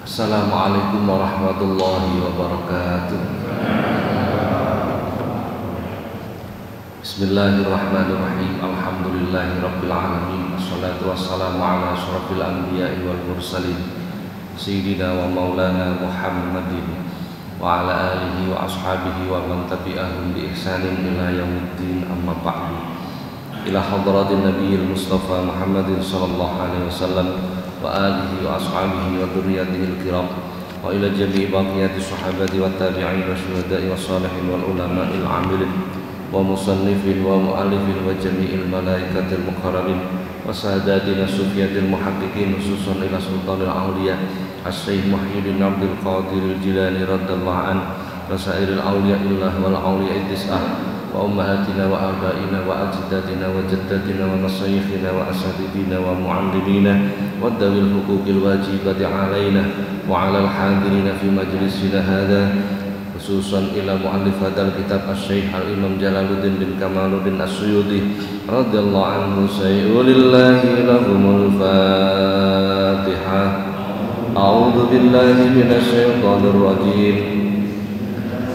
Assalamualaikum warahmatullahi wabarakatuh. Bismillahirrahmanirrahim. Alhamdulillahi rabbil alamin. Wassalatu wassalamu ala asyrafil anbiya'i wal mursalin Sayyidina wa maulana Muhammadin wa ala alihi wa ashabihi wa man tabi'ahum bi ihsanin ila yaumiddin, amma ba'du. Ila hadratin nabiyil mustafa Muhammadin sallallahu alaihi wasallam wa alihi wa ashabihi wa dzurriyyatihil kiram wa ila jami'i baqiyati sahabati wa tabi'in wa syuhada'i wa salihin wal ulama'il amilin wa musannifin wa mu'allifin wa jami'il malaikatil muqarrabin wa sadatina sufiyatil muhaqqiqin khususan ila sultanil awliya as-syekh Muhyiddin Abdul Qadir al-Jilani radhiyallahu an wa sairil awliya illah wal awliya ittisah wa ummahatina wa abaina wa ajdatina wa jaddatina wa masyayikhina wa asatidina wa muallimina wa dawil hukukil wajibati alaina wa alal hadirina fi majlisina hadha khususan ila muallif hadal kitab as-syekh al-imam Jalaluddin bin Kamaluddin as-Suyuti radhiyallahu anhu. Sayulillahi lahumul fatihah. A'udzu billahi minasy syaithanir rajim.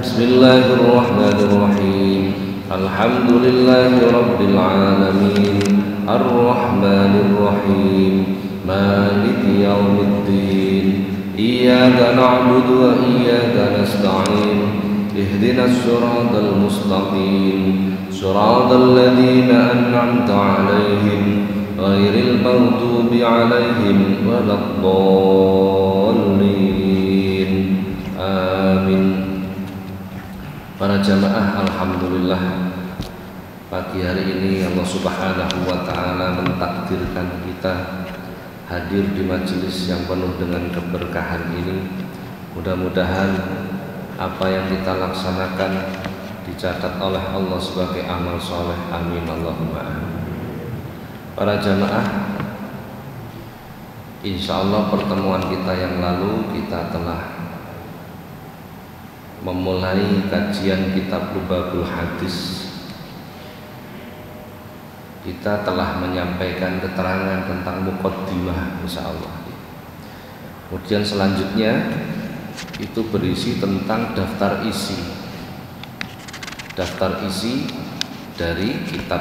Bismillahirrahmanirrahim. Alhamdulillahi rabbil alamin. Ar-rahmanir rahim. Maliki yaumiddin. Iyyaka na'budu wa iyyaka nasta'in. Ihdinas siratal mustaqim. Siratal ladzina an'amta 'alaihim ghairil maghdubi 'alaihim waladdallin. Amin. Para jamaah, alhamdulillah pagi hari ini Allah Subhanahu wa taala mentakdirkan kita hadir di majelis yang penuh dengan keberkahan ini. Mudah-mudahan apa yang kita laksanakan dicatat oleh Allah sebagai amal soleh. Amin Allahumma amin. Para jamaah, insyaallah pertemuan kita yang lalu kita telah memulai kajian kitab Lubabul Hadis. Kita telah menyampaikan keterangan tentang muqaddimah insyaallah. Kemudian selanjutnya itu berisi tentang daftar isi. Daftar isi dari kitab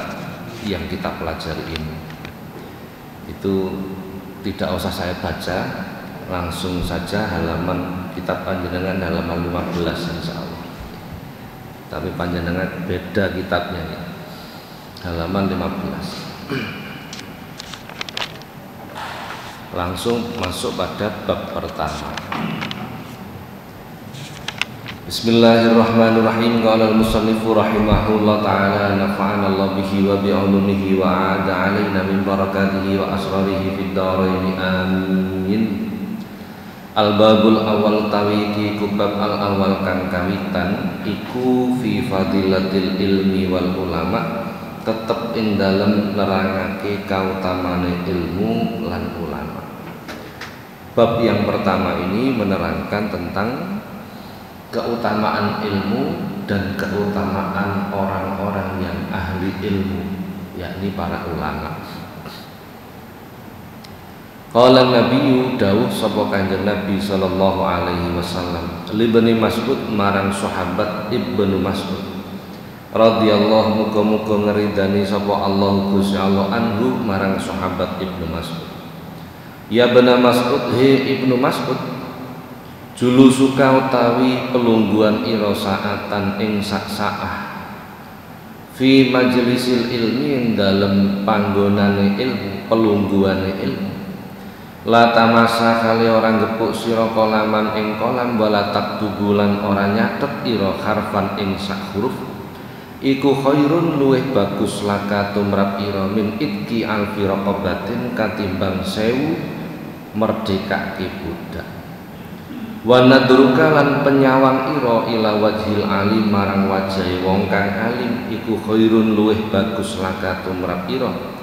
yang kita pelajari ini. Itu tidak usah saya baca, langsung saja halaman kitab panjenengan halaman 15 insyaallah. Tapi panjenengan beda kitabnya ya. Halaman 15. Langsung masuk pada bab pertama. Bismillahirrahmanirrahim. Qala al-musannifu rahimahullah ta'ala nafa'ana Allah bihi wa bi'ulumihi wa 'ada 'alaina min barakatihi wa asrarihi fid dharain amin. Al-babul awal tawiki kubab al-awal kang kawitan iku fi fadilatil ilmi wal ulama, tetep ing dalem nerangake kautamane ilmu lan ulama. Bab yang pertama ini menerangkan tentang keutamaan ilmu dan keutamaan orang-orang yang ahli ilmu, yakni para ulama. Qala Nabi dawuh sapa Kanjeng Nabi sallallahu alaihi wasallam libni Mas'ud marang sahabat Ibnu Mas'ud radhiyallahu muga-muga ngridani sapa Allah Gusti Allah anhu marang sahabat Ibnu Mas'ud. Ya bena Mas'ud, he Ibnu Mas'ud, julusuka utawi pelungguhan ira saatan ing sak saah fi majlisil ilmi ing dalem panggonane ilmu, pelungguhane ilmu. La tamasa kali orang gepuk sira kolaman ing kolam, wala taktubulan ora nyatet ira harfan ing sak huruf. Iku khairun luweh bagus laka tumrap ira min itki alfi raqabatin katimbang 1000 merdekake budak. Wa nadruka lan penyawang ira ila wajhil alim marang wajahe wong kang alim, iku khairun luweh bagus laka tumrap ira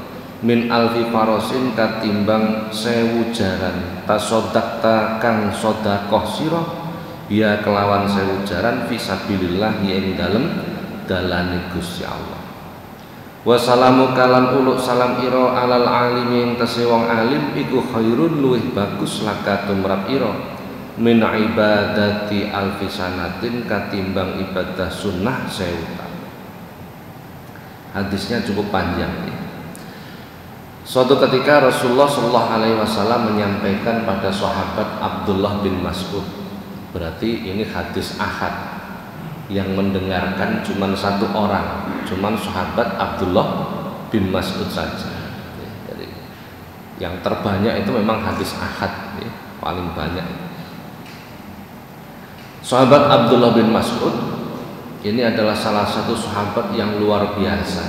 min alfi farosin katimbang 1000 jaran tasodakta kang sodakoh sira biya kelawan 1000 jaran fisabilillah ing dalem dalane Gusti Allah. Wassalamu kalan uluk salam ira alal alimi ing tese wong alim, iku khairun luwih bagus laka tumrap ira min ibadati alfisanatin katimbang ibadah sunnah 1000 tahun. Hadisnya cukup panjang ya. Suatu ketika Rasulullah Shallallahu Alaihi Wasallam menyampaikan pada sahabat Abdullah bin Mas'ud, berarti ini hadis ahad, yang mendengarkan cuma satu orang, cuma sahabat Abdullah bin Mas'ud saja. Jadi yang terbanyak itu memang hadis ahad ya, paling banyak. Sahabat Abdullah bin Mas'ud ini adalah salah satu sahabat yang luar biasa.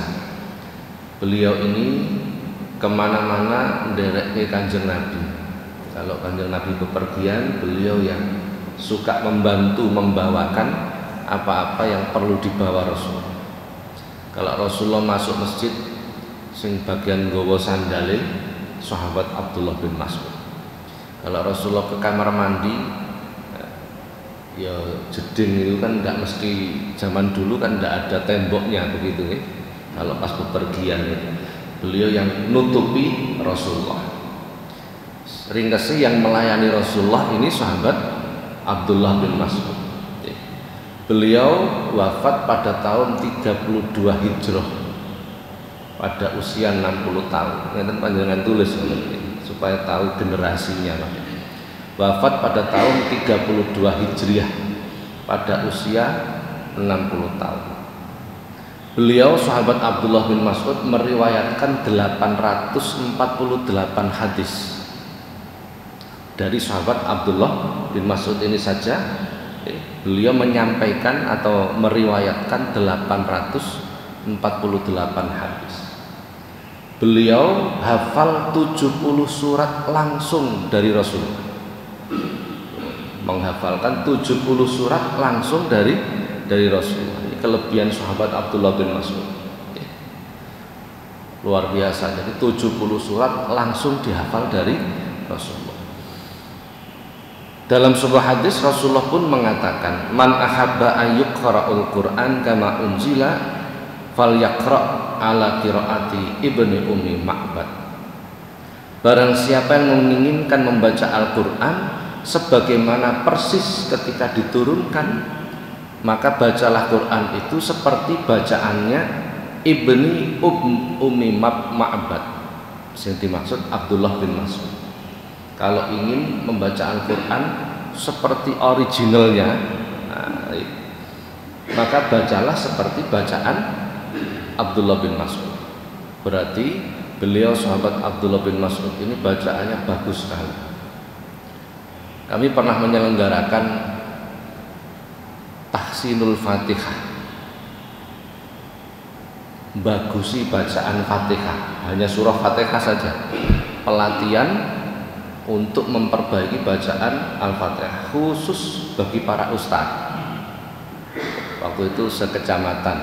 Beliau ini kemana-mana menderek ke Kanjeng Nabi. Kalau Kanjeng Nabi bepergian, beliau yang suka membantu membawakan apa-apa yang perlu dibawa Rasul. Kalau Rasulullah masuk masjid, sing bagian gowo sandale sahabat Abdullah bin Mas'ud. Kalau Rasulullah ke kamar mandi, ya jeding itu kan nggak mesti, zaman dulu kan nggak ada temboknya begitu ya. Kalau pas bepergian itu, beliau yang nutupi Rasulullah. Ringkasnya yang melayani Rasulullah ini sahabat Abdullah bin Mas'ud. Beliau wafat pada tahun 32 Hijrah pada usia 60 tahun. Ngeten panjenengan tulis supaya tahu generasinya. Wafat pada tahun 32 Hijriah pada usia 60 tahun. Beliau sahabat Abdullah bin Mas'ud meriwayatkan 848 hadis. Dari sahabat Abdullah bin Mas'ud ini saja beliau menyampaikan atau meriwayatkan 848 hadis. Beliau hafal 70 surat langsung dari Rasulullah. Menghafalkan 70 surat langsung dari Rasulullah. Ini kelebihan sahabat Abdullah bin Mas'ud. Luar biasa. Jadi 70 surat langsung dihafal dari Rasulullah. Dalam sebuah hadis Rasulullah pun mengatakan, "Man ahabba an yuqra'ul Qur'an kama unzila falyaqra' ala qiraati Ibni Ummi Ma'bad." Barang siapa yang menginginkan membaca Al-Qur'an sebagaimana persis ketika diturunkan, maka bacalah Quran itu seperti bacaannya Ibni Ummi Ma'bad. Yang dimaksud Abdullah bin Mas'ud. Kalau ingin membaca Al-Quran seperti originalnya, maka bacalah seperti bacaan Abdullah bin Mas'ud. Berarti beliau sahabat Abdullah bin Mas'ud ini bacaannya bagus sekali. Kami pernah menyelenggarakan tahsinul Fatihah, bagusi bacaan Fatihah, hanya surah Fatihah saja, pelatihan untuk memperbaiki bacaan Al-Fatihah khusus bagi para ustadz. Waktu itu sekecamatan.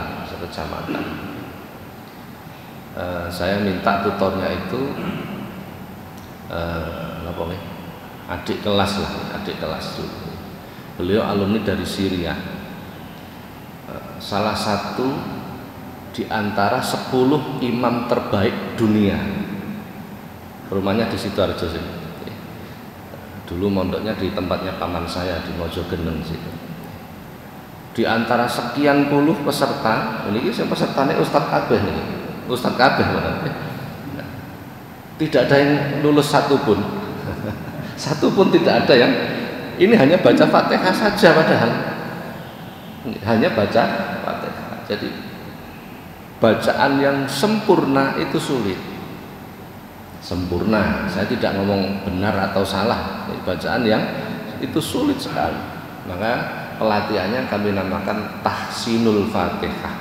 Saya minta tutornya itu adik kelas dulu. Beliau alumni dari Syria, salah satu di antara 10 imam terbaik dunia. Rumahnya di Sidoarjo sini. Dulu mondoknya di tempatnya paman saya di Mojogeneng situ. Di antara sekian puluh peserta, ini pesertanya Ustadz kabeh nih, Ustadz kabeh benar. Tidak ada yang lulus satupun tidak ada yang. Ini hanya baca Fatihah saja padahal. Hanya baca Fatihah. Jadi bacaan yang sempurna itu sulit. Sempurna, saya tidak ngomong benar atau salah, bacaan yang itu sulit sekali. Maka pelatihannya kami namakan tahsinul Fatihah,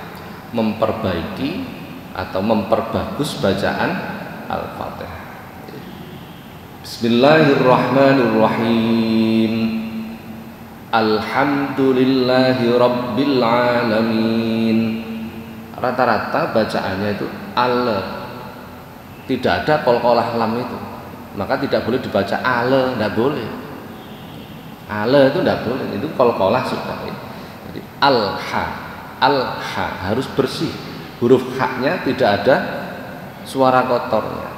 memperbaiki atau memperbagus bacaan Al-Fatihah. Bismillahirrahmanirrahim. Alhamdulillahi rabbil alamin. Rata-rata bacaannya itu Allah. Tidak ada qalqalah lam itu, maka tidak boleh dibaca ale, tidak boleh. Ale itu tidak boleh, itu qalqalah sudah. Jadi al-ha harus bersih, huruf ha-nya tidak ada suara kotornya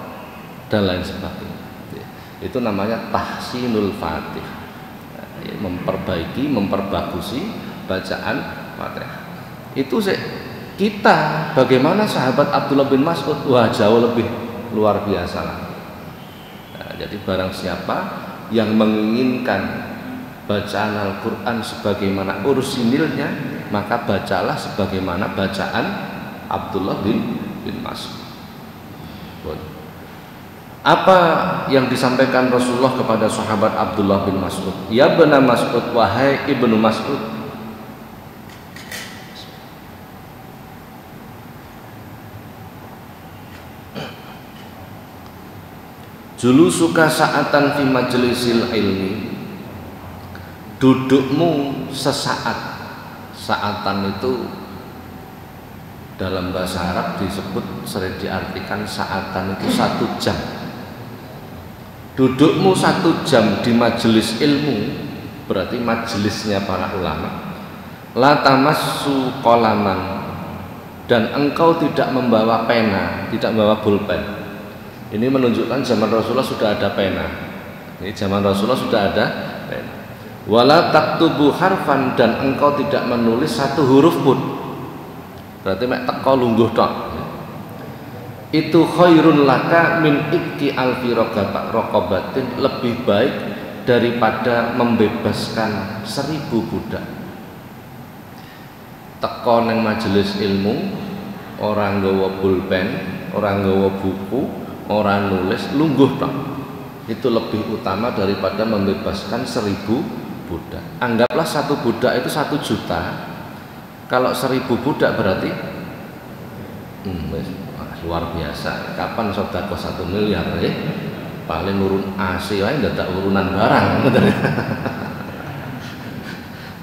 dan lain sebagainya. Itu namanya tahsinul Fatihah. memperbaiki, memperbagusi bacaan Fatihah. Itu kita bagaimana sahabat Abdullah bin Mas'ud, wah jauh lebih luar biasa lah. Nah, jadi barang siapa yang menginginkan bacaan Al-Quran sebagaimana ursinilnya, maka bacalah sebagaimana bacaan Abdullah bin Mas'ud. Apa yang disampaikan Rasulullah kepada sahabat Abdullah bin Mas'ud? Ya ibnu Mas'ud, wahai ibnu Mas'ud, julusuka sa'atan fi majlisil ilmi, dudukmu sesaat. Sa'atan itu dalam bahasa Arab disebut, sering diartikan sa'atan itu 1 jam. Dudukmu 1 jam di majelis ilmu, berarti majelisnya para ulama. La tamassu qalaman, dan engkau tidak membawa pena, tidak membawa pulpen. Ini menunjukkan zaman Rasulullah sudah ada pena. Ini zaman Rasulullah sudah ada pena. Wala taktubu harfan, dan engkau tidak menulis 1 huruf pun. Berarti mek teko lungguh tok. Itu khairun laka min ikki alfi raqabatin, lebih baik daripada membebaskan 1000 budak. Teko nang majelis ilmu, orang nggawa pulpen, orang nggawa buku, orang nulis, lungguh tok. Itu lebih utama daripada membebaskan 1000 budak. Anggaplah 1 budak itu 1 juta. Kalau 1000 budak berarti luar biasa. Kapan sedekah 1 miliar ya? Paling nurun AC wae ndadak urunan barang.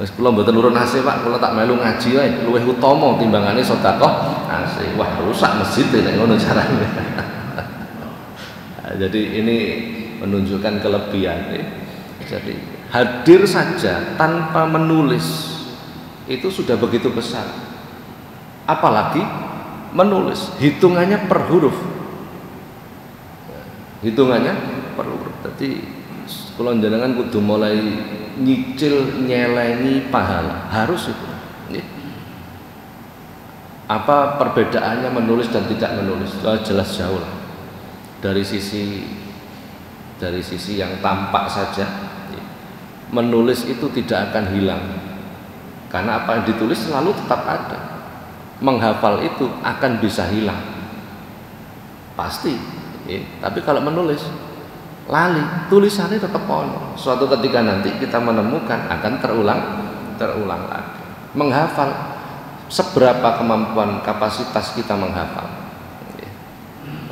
Wis kula mboten nurun AC, Pak. Kula tak melu ngaji wae, luwih utama timbangane sedekah AC. Wah, rusak masjid nek ngono carane. Jadi ini menunjukkan kelebihan ya. Jadi hadir saja tanpa menulis itu sudah begitu besar. Apalagi menulis, hitungannya per huruf. Hitungannya per huruf. Jadi kula njenengan kudu mulai nyicil nyelengi pahala, harus itu. Apa perbedaannya menulis dan tidak menulis? Jelas jauh lah. Dari sisi yang tampak saja, menulis itu tidak akan hilang, karena apa yang ditulis selalu tetap ada. Menghafal itu akan bisa hilang pasti ya. Tapi kalau menulis lali, tulisannya tetap ono. Suatu ketika nanti kita menemukan akan terulang lagi. Menghafal, seberapa kemampuan kapasitas kita menghafal ya.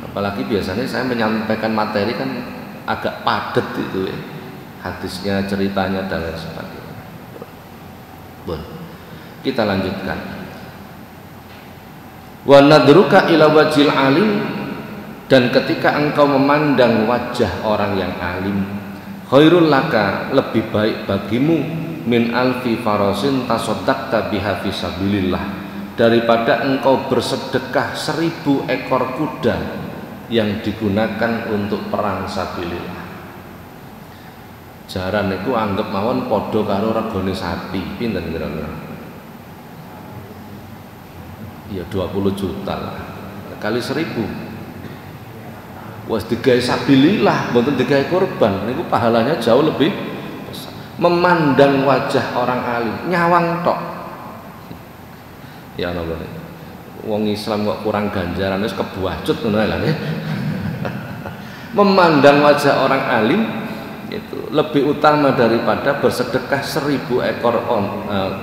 Apalagi biasanya saya menyampaikan materi kan agak padat itu ya, hadisnya, ceritanya dan lain sebagainya. Kita lanjutkan. Wa nadruka ila wajil alim, dan ketika engkau memandang wajah orang yang alim, khairul laka, lebih baik bagimu, min alfi farasin tasaddaqta biha fi sabilillah, daripada engkau bersedekah 1000 ekor kuda yang digunakan untuk perang sabilillah. Jaran niku anggap mawon padha karo regane sapi, pinten kira-kira? Ya 20 juta lah, kali 1000. Was digawe sabilillah, mboten digawe korban, niku pahalanya jauh lebih besar. Memandang wajah orang alim, nyawang tok. Ya napa nih? Wong Islam kok kurang ganjaran wis kebuacut ngono lah ya. Memandang wajah orang alim itu lebih utama daripada bersedekah 1000 ekor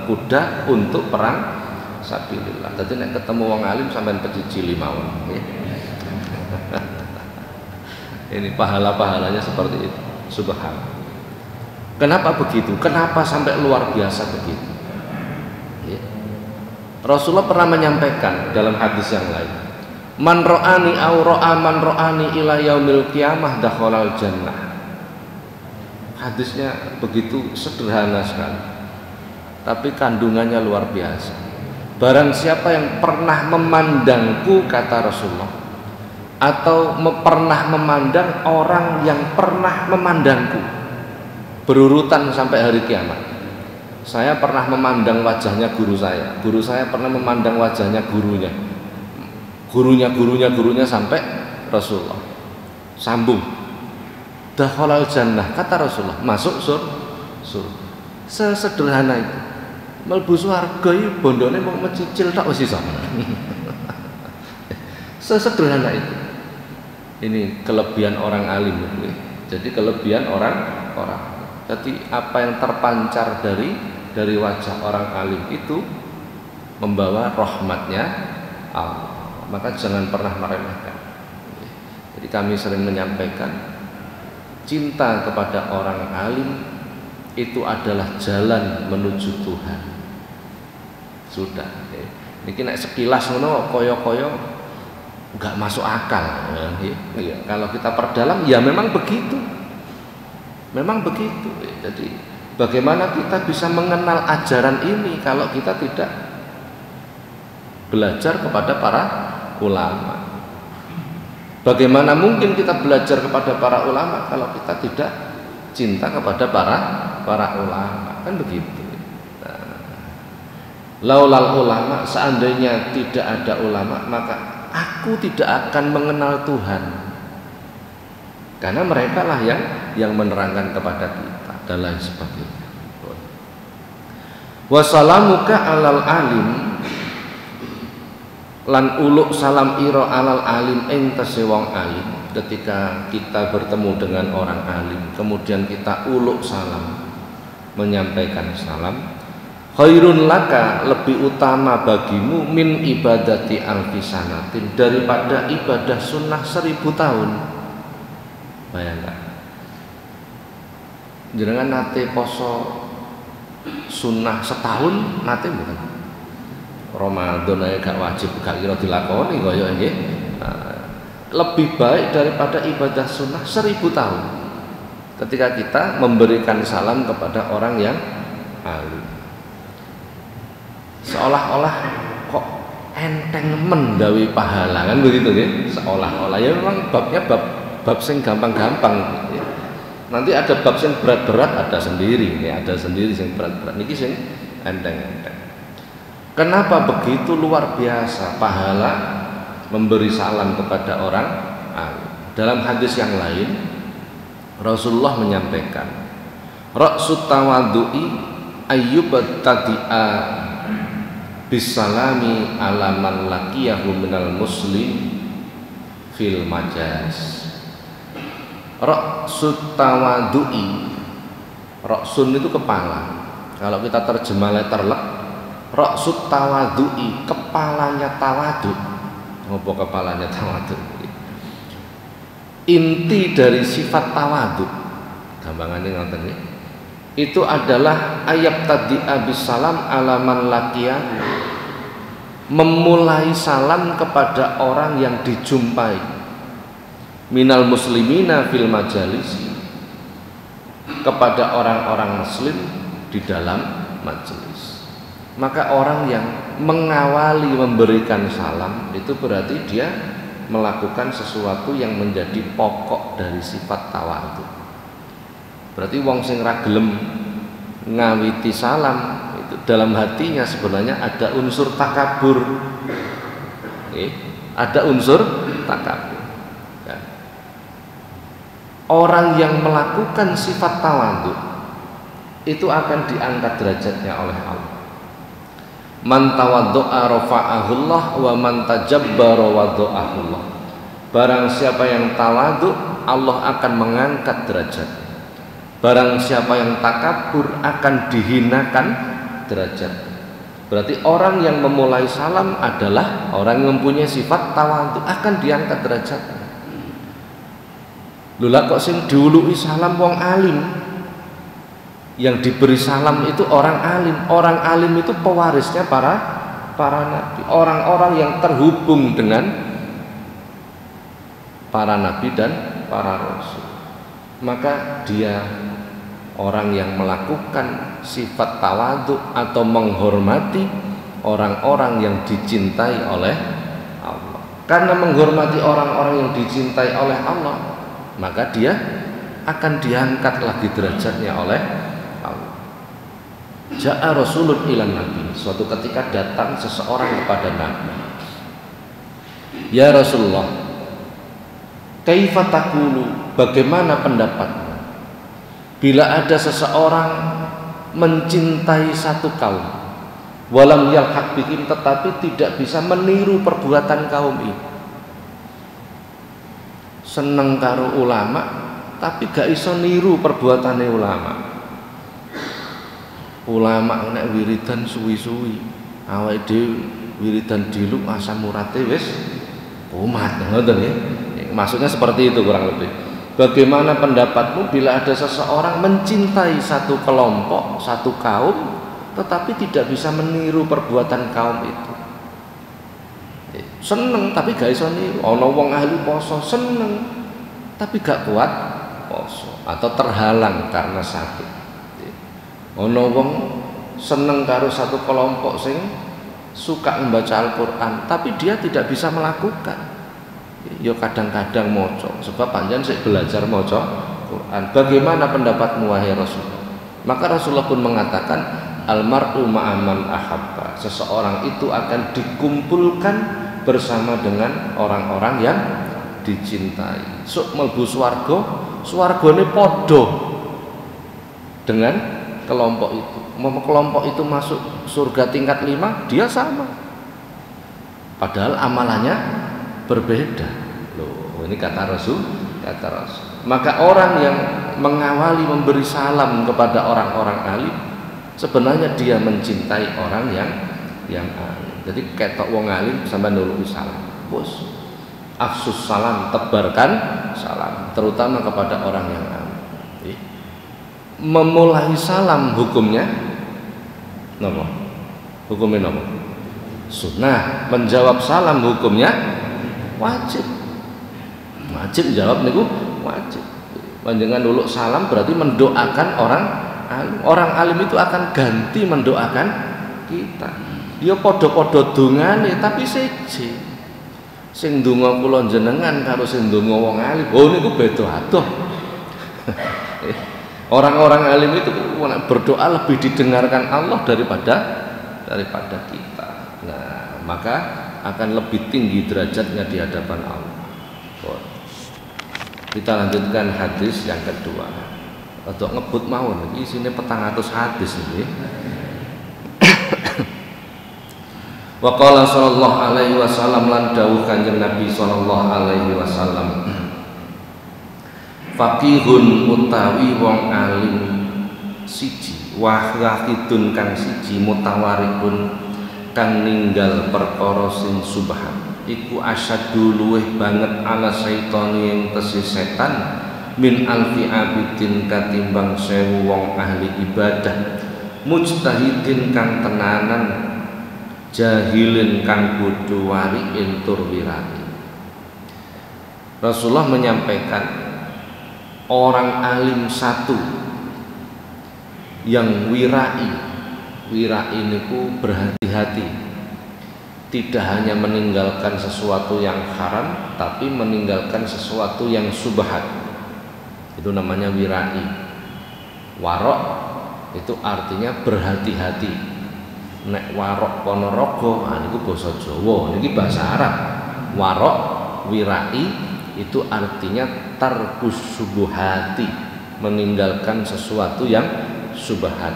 kuda untuk perang sabilillah. Dadi nek ketemu wong alim sampean pecicili mawon ya. Ini pahala-pahalanya seperti itu. Subhanallah. Kenapa begitu? Kenapa sampai luar biasa begitu? Ya. Rasulullah pernah menyampaikan dalam hadis yang lain, man ra'ani aw ra'a man ra'ani ila yaumil qiyamah dakhalal jannah. Hadisnya begitu sederhana sekali, tapi kandungannya luar biasa. Barang siapa yang pernah memandangku, kata Rasulullah, atau pernah memandang orang yang pernah memandangku, berurutan sampai hari kiamat. Saya pernah memandang wajahnya guru saya pernah memandang wajahnya gurunya sampai Rasulullah. Sambung. Dakhalal jannah, kata Rasulullah, masuk surga. Sesederhana itu. Mlebu swarga iki bondone mung mecicil tok wis iso. Sesederhana itu. Ini kelebihan orang alim. Jadi kelebihan orang. Jadi apa yang terpancar dari wajah orang alim itu membawa rahmatnya Allah. Maka jangan pernah meremehkan. Jadi kami sering menyampaikan, cinta kepada orang alim itu adalah jalan menuju Tuhan. Sudah. Niki nek sekilas ngono koyo-koyo enggak masuk akal. Ya, kalau kita perdalam ya memang begitu. Memang begitu. Jadi bagaimana kita bisa mengenal ajaran ini kalau kita tidak belajar kepada para ulama? Bagaimana mungkin kita belajar kepada para ulama kalau kita tidak cinta kepada para ulama? Kan begitu. Laulal ulama, seandainya tidak ada ulama, maka aku tidak akan mengenal Tuhan. Karena mereka lah yang menerangkan kepada kita dan lain sebagainya. Wassalamuka alal alim, lan uluk salam iro alal alim ing tese wong alim. Ketika kita bertemu dengan orang alim, kemudian kita uluk salam, menyampaikan salam, khairun laka, lebih utama bagimu, min ibadati alfi sanatin, daripada ibadah sunnah 1000 tahun. Bayangkan, jenengan nate poso sunnah setahun nate bukan? Ramadan aja gak wajib, gak kira dilakoni kaya nggih. Lebih baik daripada ibadah sunnah 1000 tahun. Ketika kita memberikan salam kepada orang yang alim, seolah-olah kok enteng mendawi pahala, kan begitu ya? Seolah-olah ya memang babnya bab sing gampang-gampang ya. Nanti ada bab sing berat-berat, ada sendiri ya, ada sendiri sing berat-berat. Niki sing enteng-enteng. Kenapa begitu luar biasa pahala memberi salam kepada orang alim? Dalam hadis yang lain Rasulullah menyampaikan, ra'sut tawaddu'i ayyub tadi'a bisalami ala man laqiyahu minal muslim fil majas. Ra'sut tawaddu'i, ra'sun itu kepala. Kalau kita terjemah letterlek, ra'sut tawaddu'i, kepalanya tawadu. Apa kepalanya tawadu? Inti dari sifat tawadu, gampangannya ngoten nggih. Itu adalah ayat tadi abis salam alaman lakia, memulai salam kepada orang yang dijumpai, minal muslimina fil majalis, kepada orang-orang muslim di dalam majelis. Maka orang yang mengawali memberikan salam itu berarti dia melakukan sesuatu yang menjadi pokok dari sifat tawadhu. Berarti wong sing ra gelem ngawiti salam itu dalam hatinya sebenarnya ada unsur takabur. Ada unsur takabur. Ya. Orang yang melakukan sifat tawadhu itu akan diangkat derajatnya oleh Allah. Man tawaddu'a rafa'ahullah wa man tajabbara wada'ahullah. Barang siapa yang tawadhu, Allah akan mengangkat derajat. Barang siapa yang takabur akan dihinakan derajat. Berarti orang yang memulai salam adalah orang yang mempunyai sifat tawadhu, akan diangkat derajat. Lula kok sing diuluki salam wong alim? Yang diberi salam itu orang alim. Orang alim itu pewarisnya para nabi, orang-orang yang terhubung dengan para nabi dan para rasul. Maka dia orang yang melakukan sifat tawadhu atau menghormati orang-orang yang dicintai oleh Allah. Karena menghormati orang-orang yang dicintai oleh Allah, maka dia akan diangkat lagi derajatnya oleh Allah. Ja'a rasulun ilan nabi, suatu ketika datang seseorang kepada Nabi. Ya Rasulullah, kaifa taqulu, bagaimana pendapatmu bila ada seseorang mencintai satu kaum, walam yalhaq bihim, tetapi tidak bisa meniru perbuatan kaum ini. Seneng karo ulama tapi gak iso niru perbuatane ulama. Ulama nek wiridan suwi-suwi, awake dhewe wiridan diluk asam urate wis kumat, ngoten ya. Maksudnya seperti itu kurang lebih. Bagaimana pendapatmu bila ada seseorang mencintai satu kelompok, satu kaum, tetapi tidak bisa meniru perbuatan kaum itu? Seneng tapi gak iso niru. Ana wong ahli poso seneng tapi gak kuat poso atau terhalang karena sakit. Ana wong seneng karo satu kelompok sing suka membaca Al-Qur'an tapi dia tidak bisa melakukan. Ya kadang-kadang moco sebab panjang sik belajar moco Quran. Bagaimana pendapatmu wahai Rasulullah? Maka Rasulullah pun mengatakan, almar'u ma'aman ahabba, seseorang itu akan dikumpulkan bersama dengan orang-orang yang dicintai. Sok mlebu swarga, swargane padha dengan kelompok itu. Mau kelompok itu masuk surga tingkat 5, dia sama. Padahal amalannya berbeda. Loh, ini kata Rasul. Maka orang yang mengawali memberi salam kepada orang-orang alim, sebenarnya dia mencintai orang yang alim. Jadi ketok wong alim sampai nulung salam. Bos, afsus salam, tebarkan salam, terutama kepada orang yang alim. Memulai salam hukumnya nopo? Hukumnya nopo? Sunnah. Menjawab salam hukumnya wajib. Wajib jawab niku wajib. Panjenengan nuluk salam berarti mendoakan orang alim. Orang alim itu akan ganti mendoakan kita. Dia podo-podo dongane tapi siji. Sing donga kula jenengan karo sing donga wong alim, oh niku beda adoh. Orang-orang alim itu berdoa lebih didengarkan Allah daripada kita. Nah, maka akan lebih tinggi derajatnya di hadapan Allah. Kita lanjutkan hadis yang kedua. Untuk ngebut mawon iki isine 400 hadis iki. Wa qala sallallahu alaihi wasallam, lan dawuh Kanjeng Nabi sallallahu alaihi wasallam, faqihun utawi wong alim siji, wahidun kang siji, mutawarikun kang ninggal perkara sing subhan, iku asyadu luweh banget ala syaitani yang tesi setan min alfi abidin katimbang 1000 wong ahli ibadah, mujtahidin kang tenanan, jahilin kang kudu wariin tur wirati. Rasulullah menyampaikan orang alim satu yang wirai niku berhati-hati, tidak hanya meninggalkan sesuatu yang haram tapi meninggalkan sesuatu yang subhat. Itu namanya wirai. Warok itu artinya berhati-hati. Nek warok ponorogo niku basa Jawa, niki bahasa Arab. Warok wirai itu artinya tarkus subuhati, meninggalkan sesuatu yang subhat.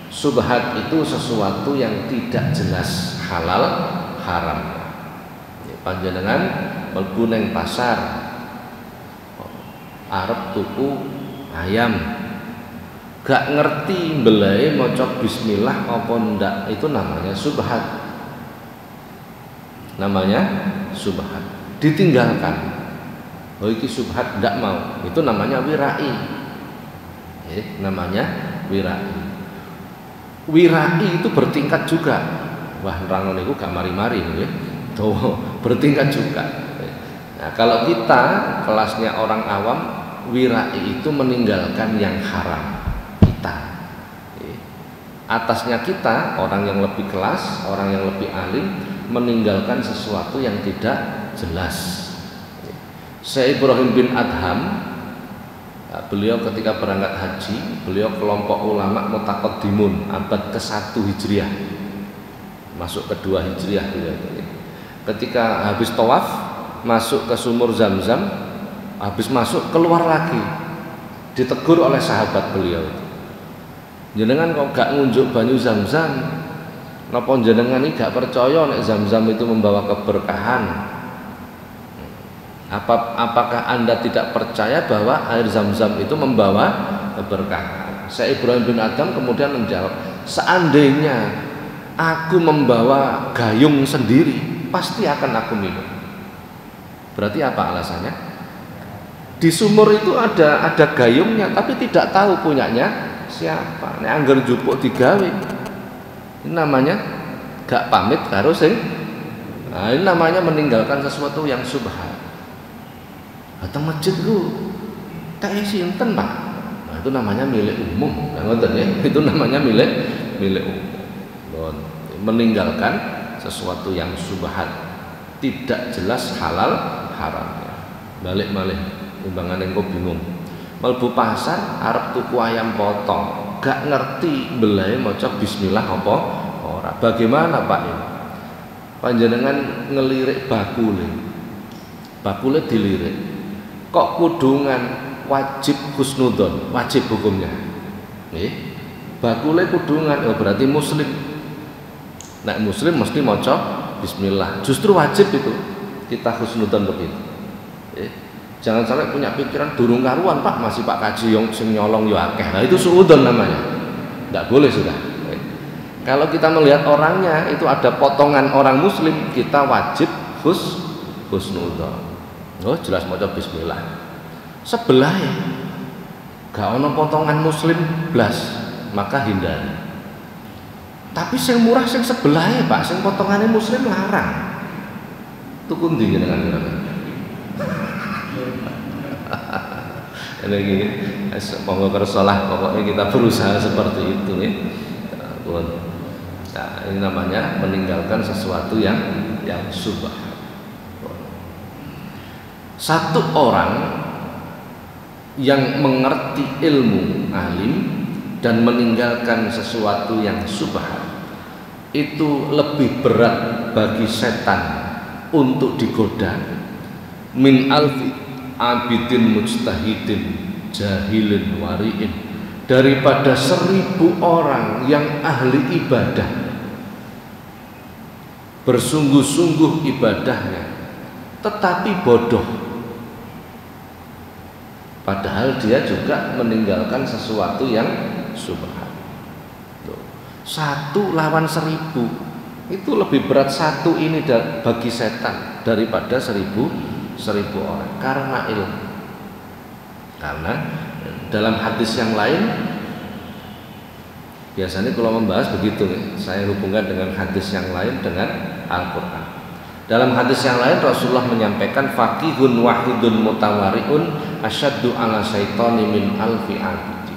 Subhat itu sesuatu yang tidak jelas halal haram. Panjenengan mlebu nang pasar arep tuku ayam, gak ngerti mbelai maca bismillah apa ndak, itu namanya subhat. Namanya subhat. Ditinggalkan. Oh iki subhat ndak mau, itu namanya wirai. Namanya wirai. Wirai itu bertingkat juga. Wah, rangon niku gak mari-mari nggih. Tuh, bertingkat juga. Nah, kalau kita kelasnya orang awam, wirai itu meninggalkan yang haram. Kita. Atasnya kita, orang yang lebih kelas, orang yang lebih alim, meninggalkan sesuatu yang tidak jelas. Syekh Ibrahim bin Adham Beliau ketika berangkat haji, beliau kelompok ulama mutaqaddimun abad ke-1 Hijriah, masuk ke-2 Hijriah beliau. Ketika habis tawaf masuk ke sumur Zam-Zam, habis masuk keluar lagi, ditegur oleh sahabat beliau. Jenengan kok gak ngunjuk banyu Zam-Zam? Napa jenengan ini gak percaya nek Zam-Zam itu membawa keberkahan? Apakah Anda tidak percaya bahwa air Zam-Zam itu membawa keberkahan? Syekh Ibrahim bin Adham kemudian menjawab, seandainya aku membawa gayung sendiri, pasti akan aku minum. Berarti apa alasannya? Di sumur itu ada gayungnya, tapi tidak tahu punyanya siapa. Nek angger jupuk digawe, ini namanya gak pamit karo sing. Nah, ini namanya meninggalkan sesuatu yang subhan. Datang masjid ku tak sinten Pak. Nah, itu namanya milik umum. Nah, ngoten ya. Itu namanya milik umum. Meninggalkan sesuatu yang subhan, tidak jelas halal haramnya. Balik malih timbangane engko bingung. Mlebu pasar arep tuku ayam potong, gak ngerti belahe maca bismillah apa ora. Bagaimana Pak ini? Panjenengan ngelirik bakule. Bakule dilirik. Kok kudungan wajib husnudon, wajib hukumnya. Bakule kudungan, oh berarti muslim. Nek muslim mesti maca bismillah. Justru wajib itu kita husnudon begitu. Jangan sampai punya pikiran durung karuan Pak, masih Pak Kaji yang sing nyolong yo akeh. Nah itu suudon namanya. Tidak boleh sudah. Kalau kita melihat orangnya itu ada potongan orang muslim, kita wajib husnudon. Oh jelas maca bismillah. Sebelah gak ono potongan muslim blas, maka hindari. Tapi sing murah sing sebelah Pak, sing potongannya muslim larang. Tuku ndi jenengan kira-kira? Ini gini, monggo kersalah, pokoknya kita berusaha seperti itu nih. Nah, ini namanya meninggalkan sesuatu yang subhan. Satu orang yang mengerti ilmu alim dan meninggalkan sesuatu yang subhan itu lebih berat bagi setan untuk digoda min alfi abidin mujtahidin jahilin wariin, daripada 1000 orang yang ahli ibadah, bersungguh-sungguh ibadahnya tetapi bodoh, padahal dia juga meninggalkan sesuatu yang subhan. 1 lawan 1000 itu lebih berat satu ini bagi setan daripada 1000 orang, karena ilmu. Karena dalam hadis yang lain, biasanya kalau membahas begitu saya hubungkan dengan hadis yang lain dengan Al-Quran. Dalam hadis yang lain Rasulullah menyampaikan faqihun wahidun mutawari'un asyaddu ala syaitani min alfi abidi.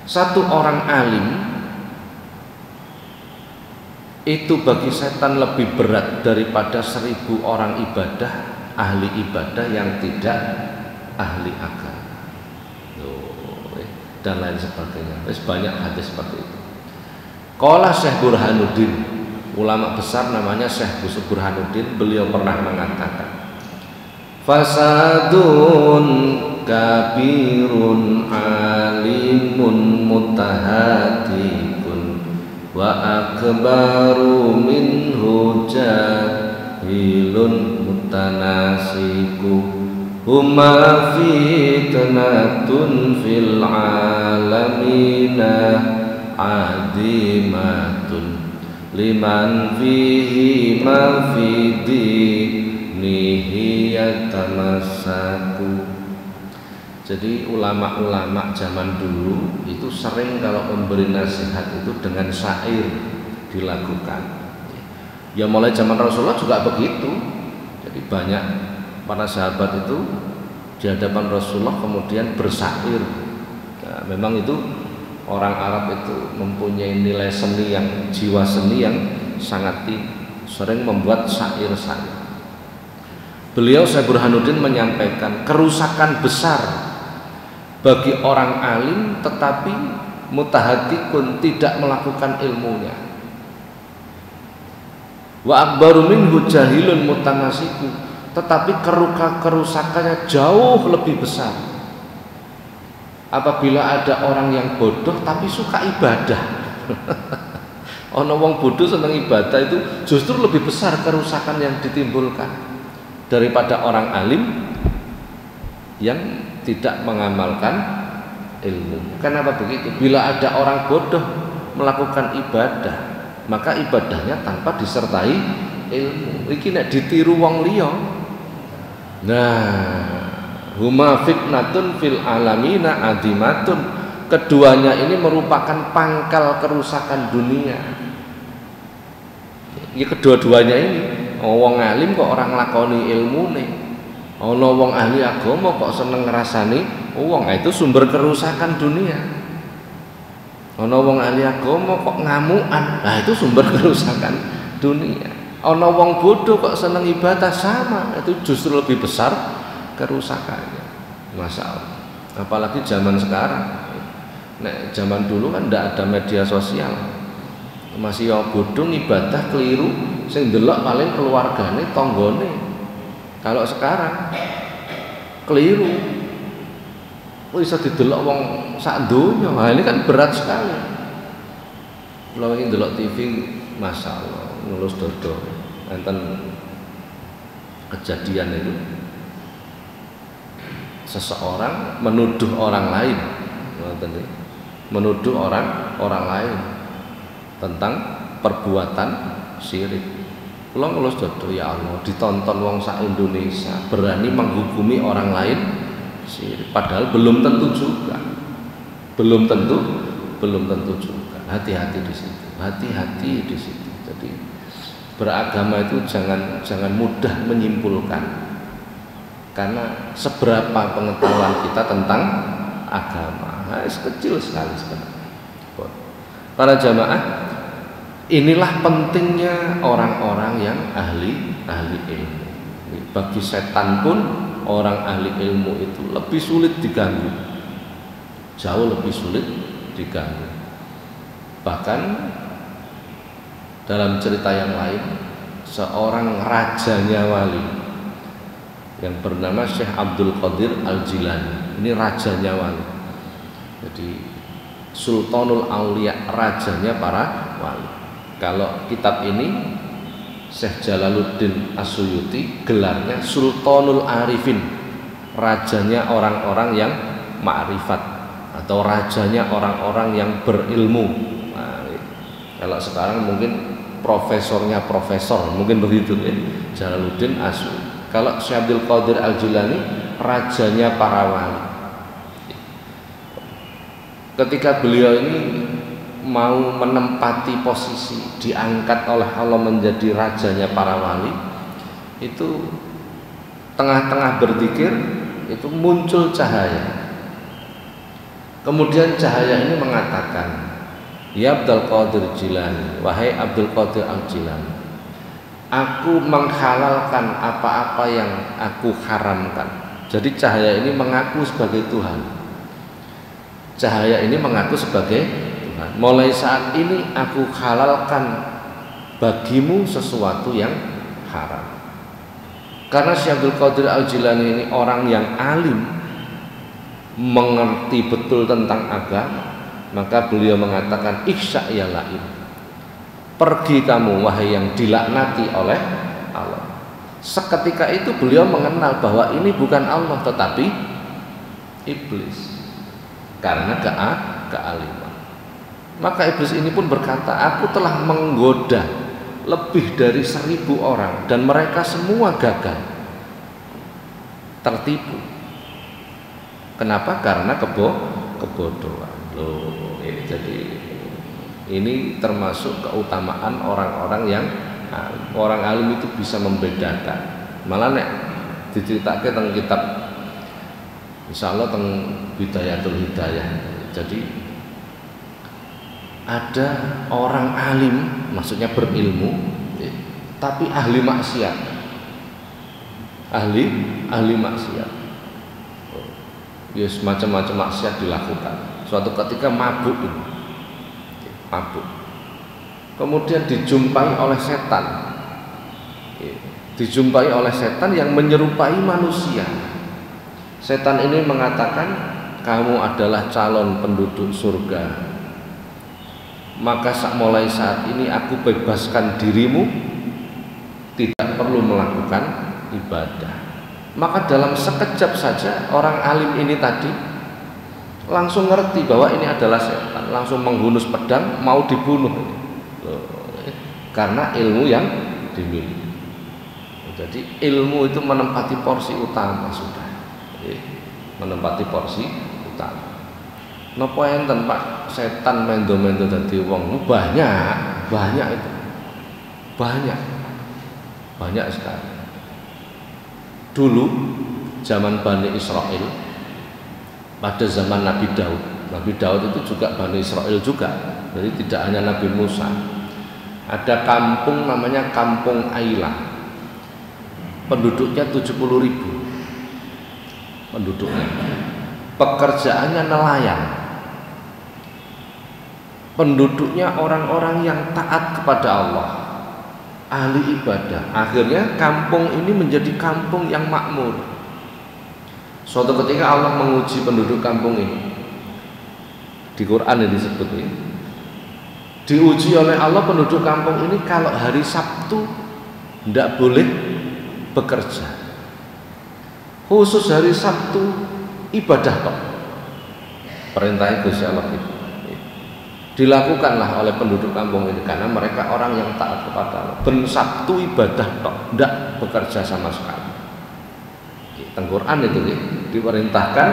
Satu orang alim itu bagi setan lebih berat daripada 1000 orang ibadah, ahli ibadah yang tidak ahli agama dan lain sebagainya. Banyak hadis seperti itu. Qala Syekh Burhanuddin, ulama besar namanya Syekh Burhanuddin, beliau pernah mengatakan, fasadun kabirun alimun mutahadikun wa akbaru minhu jahilun mutanasiku huma fitnatun fil alamina adimatun liman fihi ma fi dinihi yatamassaku. Jadi ulama-ulama zaman dulu itu sering kalau memberi nasihat itu dengan syair dilakukan. Ya mulai zaman Rasulullah juga begitu. Jadi banyak para sahabat itu di hadapan Rasulullah kemudian bersyair. Nah, memang itu orang Arab itu mempunyai nilai seni yang, jiwa seni yang sangat tinggi, sering membuat syair-syair. Beliau Syekh Burhanuddin menyampaikan kerusakan besar bagi orang alim tetapi mutahatikun, tidak melakukan ilmunya. Wa akbaru minhu jahilun mutanasiku, tetapi kerusakannya jauh lebih besar apabila ada orang yang bodoh tapi suka ibadah. Ono wong bodoh seneng ibadah, itu justru lebih besar kerusakan yang ditimbulkan daripada orang alim yang tidak mengamalkan ilmu. Kenapa begitu? Bila ada orang bodoh melakukan ibadah, maka ibadahnya tanpa disertai ilmu. Iki nek ditiru wong liya. Nah, huma fitnatun fil alamina adimatun. Keduanya ini merupakan pangkal kerusakan dunia. Ya kedua-duanya ini. Wong alim kok orang lakoni ilmune. Ana wong ahli agama kok seneng ngrasani wong, itu sumber kerusakan dunia. Ana wong ahli agama kok ngamukan, nah itu sumber kerusakan dunia. Ana wong bodoh kok seneng ibadah, sama, itu justru lebih besar kerusakannya. Masya Allah. Apalagi zaman sekarang. Nek zaman dulu kan ndak ada media sosial, masih yang bodoh ibadah keliru, sing delok paling keluargane, tanggane. Kalau sekarang keliru, bisa didelok wong sak donya. Nah, ini kan berat sekali. Kalau ini delok TV, masya Allah, nulus dodo, enten kejadian itu seseorang menuduh orang lain, menuduh orang lain tentang perbuatan syirik. Kalau ngelus dodo, ya Allah, ditonton wong sak Indonesia berani menghukumi orang lain syirik, padahal belum tentu juga, belum tentu juga. Hati-hati di situ, hati-hati di situ. Jadi beragama itu jangan mudah menyimpulkan, karena seberapa pengetahuan kita tentang agama, kecil sekali sebenarnya. Para jamaah, inilah pentingnya orang-orang yang ahli ilmu. Bagi setan pun orang ahli ilmu itu lebih sulit diganggu, jauh lebih sulit diganggu. Bahkan dalam cerita yang lain, seorang rajanya wali yang bernama Syekh Abdul Qadir Al-Jilani, ini rajanya wali, jadi Sultanul Aulia, rajanya para wali. Kalau kitab ini Syekh Jalaluddin As-Suyuti gelarnya Sultanul Arifin, rajanya orang-orang yang ma'rifat atau rajanya orang-orang yang berilmu. Nah, kalau sekarang mungkin profesornya profesor, mungkin begitu ya, Jalaluddin As-Suyuti. Kalau Syekh Abdul Qadir Al-Jilani rajanya para wali. Ketika beliau ini mau menempati posisi, diangkat oleh Allah menjadi rajanya para wali, itu tengah-tengah berzikir itu muncul cahaya. Kemudian cahaya ini mengatakan, ya Abdul Qadir Jilani, wahai Abdul Qadir Al-Jilani, aku menghalalkan apa-apa yang aku haramkan. Jadi cahaya ini mengaku sebagai Tuhan, cahaya ini mengaku sebagai Tuhan. Mulai saat ini aku halalkan bagimu sesuatu yang haram. Karena Syekh Abdul Qadir Al-Jilani ini orang yang alim, mengerti betul tentang agama, maka beliau mengatakan, ikhsa ya lain, pergi kamu wahai yang dilaknati oleh Allah. Seketika itu beliau mengenal bahwa ini bukan Allah tetapi iblis, karena kealiman. Maka iblis ini pun berkata, aku telah menggoda lebih dari 1000 orang dan mereka semua gagal, tertipu. Kenapa? Karena kebodohan. Loh, jadi ini termasuk keutamaan orang-orang yang orang alim itu bisa membedakan. Malah nek diceritakan tentang kitab insyaallah tentang Bidayatul Hidayah. Jadi ada orang alim, maksudnya berilmu, tapi ahli maksiat, ahli maksiat. ya macam-macam maksiat dilakukan. Suatu ketika mabuk ini, mabuk, kemudian dijumpai oleh setan, dijumpai oleh setan yang menyerupai manusia. Setan ini mengatakan, kamu adalah calon penduduk surga, maka mulai saat ini aku bebaskan dirimu, tidak perlu melakukan ibadah. Maka dalam sekejap saja orang alim ini tadi langsung ngerti bahwa ini adalah setan, langsung menghunus pedang mau dibunuh karena ilmu yang dimiliki. Jadi ilmu itu menempati porsi utama sudah, menempati porsi utama. Napa enten Pak setan mendo-mendo dadi wong? Banyak itu, banyak sekali. Dulu zaman Bani Israel, pada zaman Nabi Daud itu juga Bani Israel juga, jadi tidak hanya Nabi Musa. Ada kampung namanya Kampung Ailah, penduduknya 70.000 penduduknya, pekerjaannya nelayan, penduduknya orang-orang yang taat kepada Allah, ahli ibadah. Akhirnya kampung ini menjadi kampung yang makmur. Suatu ketika Allah menguji penduduk kampung ini. Di Quran ini disebut ini. Diuji oleh Allah penduduk kampung ini kalau hari Sabtu tidak boleh bekerja. Khusus hari Sabtu ibadah kok. Perintah Gusti Allah itu dilakukanlah oleh penduduk kampung ini karena mereka orang yang taat kepada Allah. Ben Sabtu ibadah tok, tidak bekerja sama sekali. Tengquran itu diperintahkan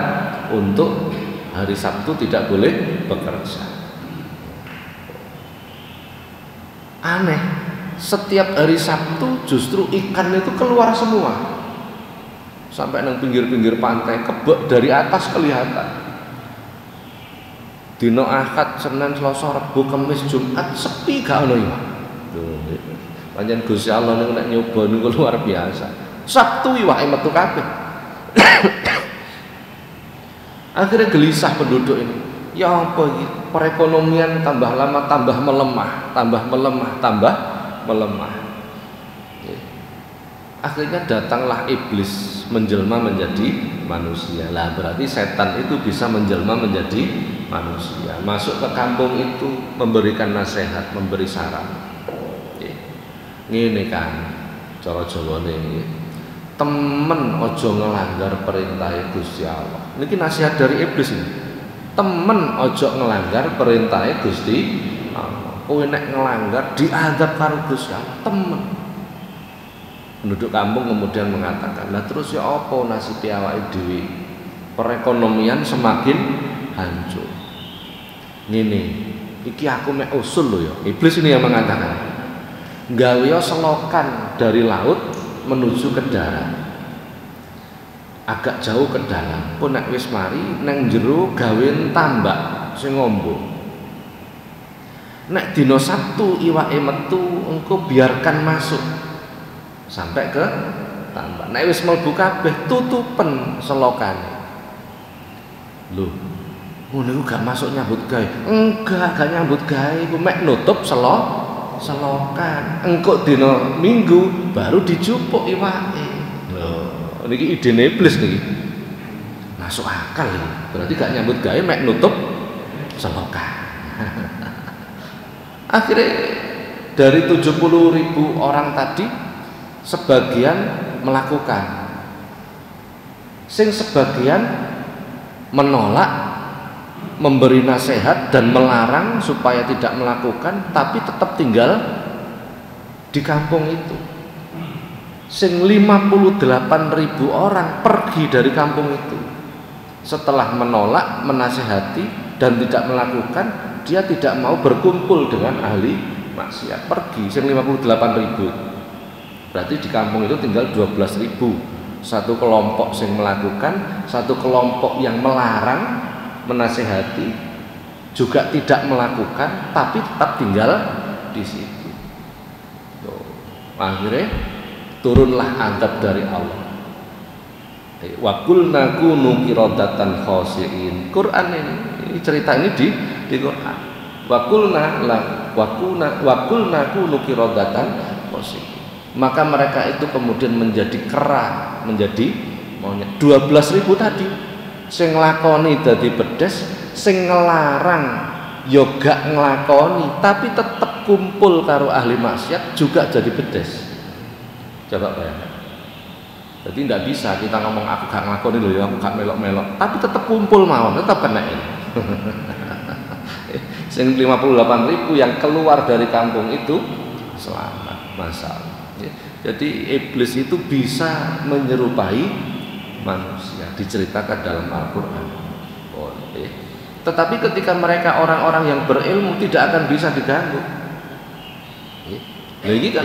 untuk hari Sabtu tidak boleh bekerja. Aneh, setiap hari Sabtu justru ikan itu keluar semua, sampai nang pinggir-pinggir pantai, kebek dari atas kelihatan. Dino Ahad, Senin, Selasa, Rabu, Kamis, Jumat sepi gak ono iwak. Pancen Gusti Allah niku nek nyoba niku luar biasa. Sabtu iwake metu kabeh. Akhirnya gelisah penduduk ini. Ya apa iki? Perekonomian tambah lama tambah melemah, tambah melemah. Akhirnya datanglah iblis menjelma menjadi manusia. Lah berarti setan itu bisa menjelma menjadi manusia. Masuk ke kampung itu memberikan nasihat, memberi saran. Ngene kan, cara Jawane iki. Temen ojo ngelanggar perintah Gusti Allah. Niki nasihat dari iblis ini. Temen ojo ngelanggar perintah Gusti Allah. Kowe nek ngelanggar diadab karo Gusti Allah. Temen. Penduduk kampung kemudian mengatakan, lah terus ya apa nasib awake dhewe? Perekonomian semakin hancur. Ngene, iki aku mek usul lho ya. Iblis ini yang mengatakan, gawe selokan dari laut menuju ke darat. Agak jauh ke dalam. Pun nek wis mari nang jero gawe tambak sing ngombo. Nek dina Sabtu iwake metu engko biarkan masuk sampai ke tambak. Nek wis mlebu kabeh tutupen selokane. Lho, ngono iku gak masuk nyambut gawe. Enggak, gak nyambut gawe, iku mek nutup selokan. Engko dina Minggu baru dijupuk iwake. Lho, niki idene iblis niki. Masuk akal iki. Berarti gak nyambut gawe mek nutup selokan. Akhirnya dari 70.000 orang tadi sebagian melakukan, sing sebagian menolak, memberi nasihat dan melarang supaya tidak melakukan, tapi tetap tinggal di kampung itu. Sing 58.000 orang pergi dari kampung itu. Setelah menolak, menasihati dan tidak melakukan, dia tidak mau berkumpul dengan ahli maksiat, pergi. Sing 58.000. Berarti di kampung itu tinggal 12.000. Satu kelompok yang melakukan, satu kelompok yang melarang, menasehati, juga tidak melakukan, tapi tetap tinggal di situ. Akhirnya turunlah azab dari Allah. Wa qulna kunu qiradatan khasiin. Quran ini cerita ini di Quran. Wa qulna kunu qiradatan khasiin. Maka mereka itu kemudian menjadi kera, menjadi monyet. 12.000 tadi sing nglakoni dadi bedes, sing ngelarang yoga nglakoni, tapi tetap kumpul karo ahli maksiat juga jadi bedes. Coba bayangkan. Jadi tidak bisa kita ngomong aku gak nglakoni lho ya, aku gak melok-melok, tapi tetap kumpul mawon, tetap kena ini. Sing 58.000 yang keluar dari kampung itu selamat, masalah. Jadi iblis itu bisa menyerupai manusia, diceritakan dalam Al-Quran. Tetapi ketika mereka orang-orang yang berilmu tidak akan bisa diganggu. Ini kan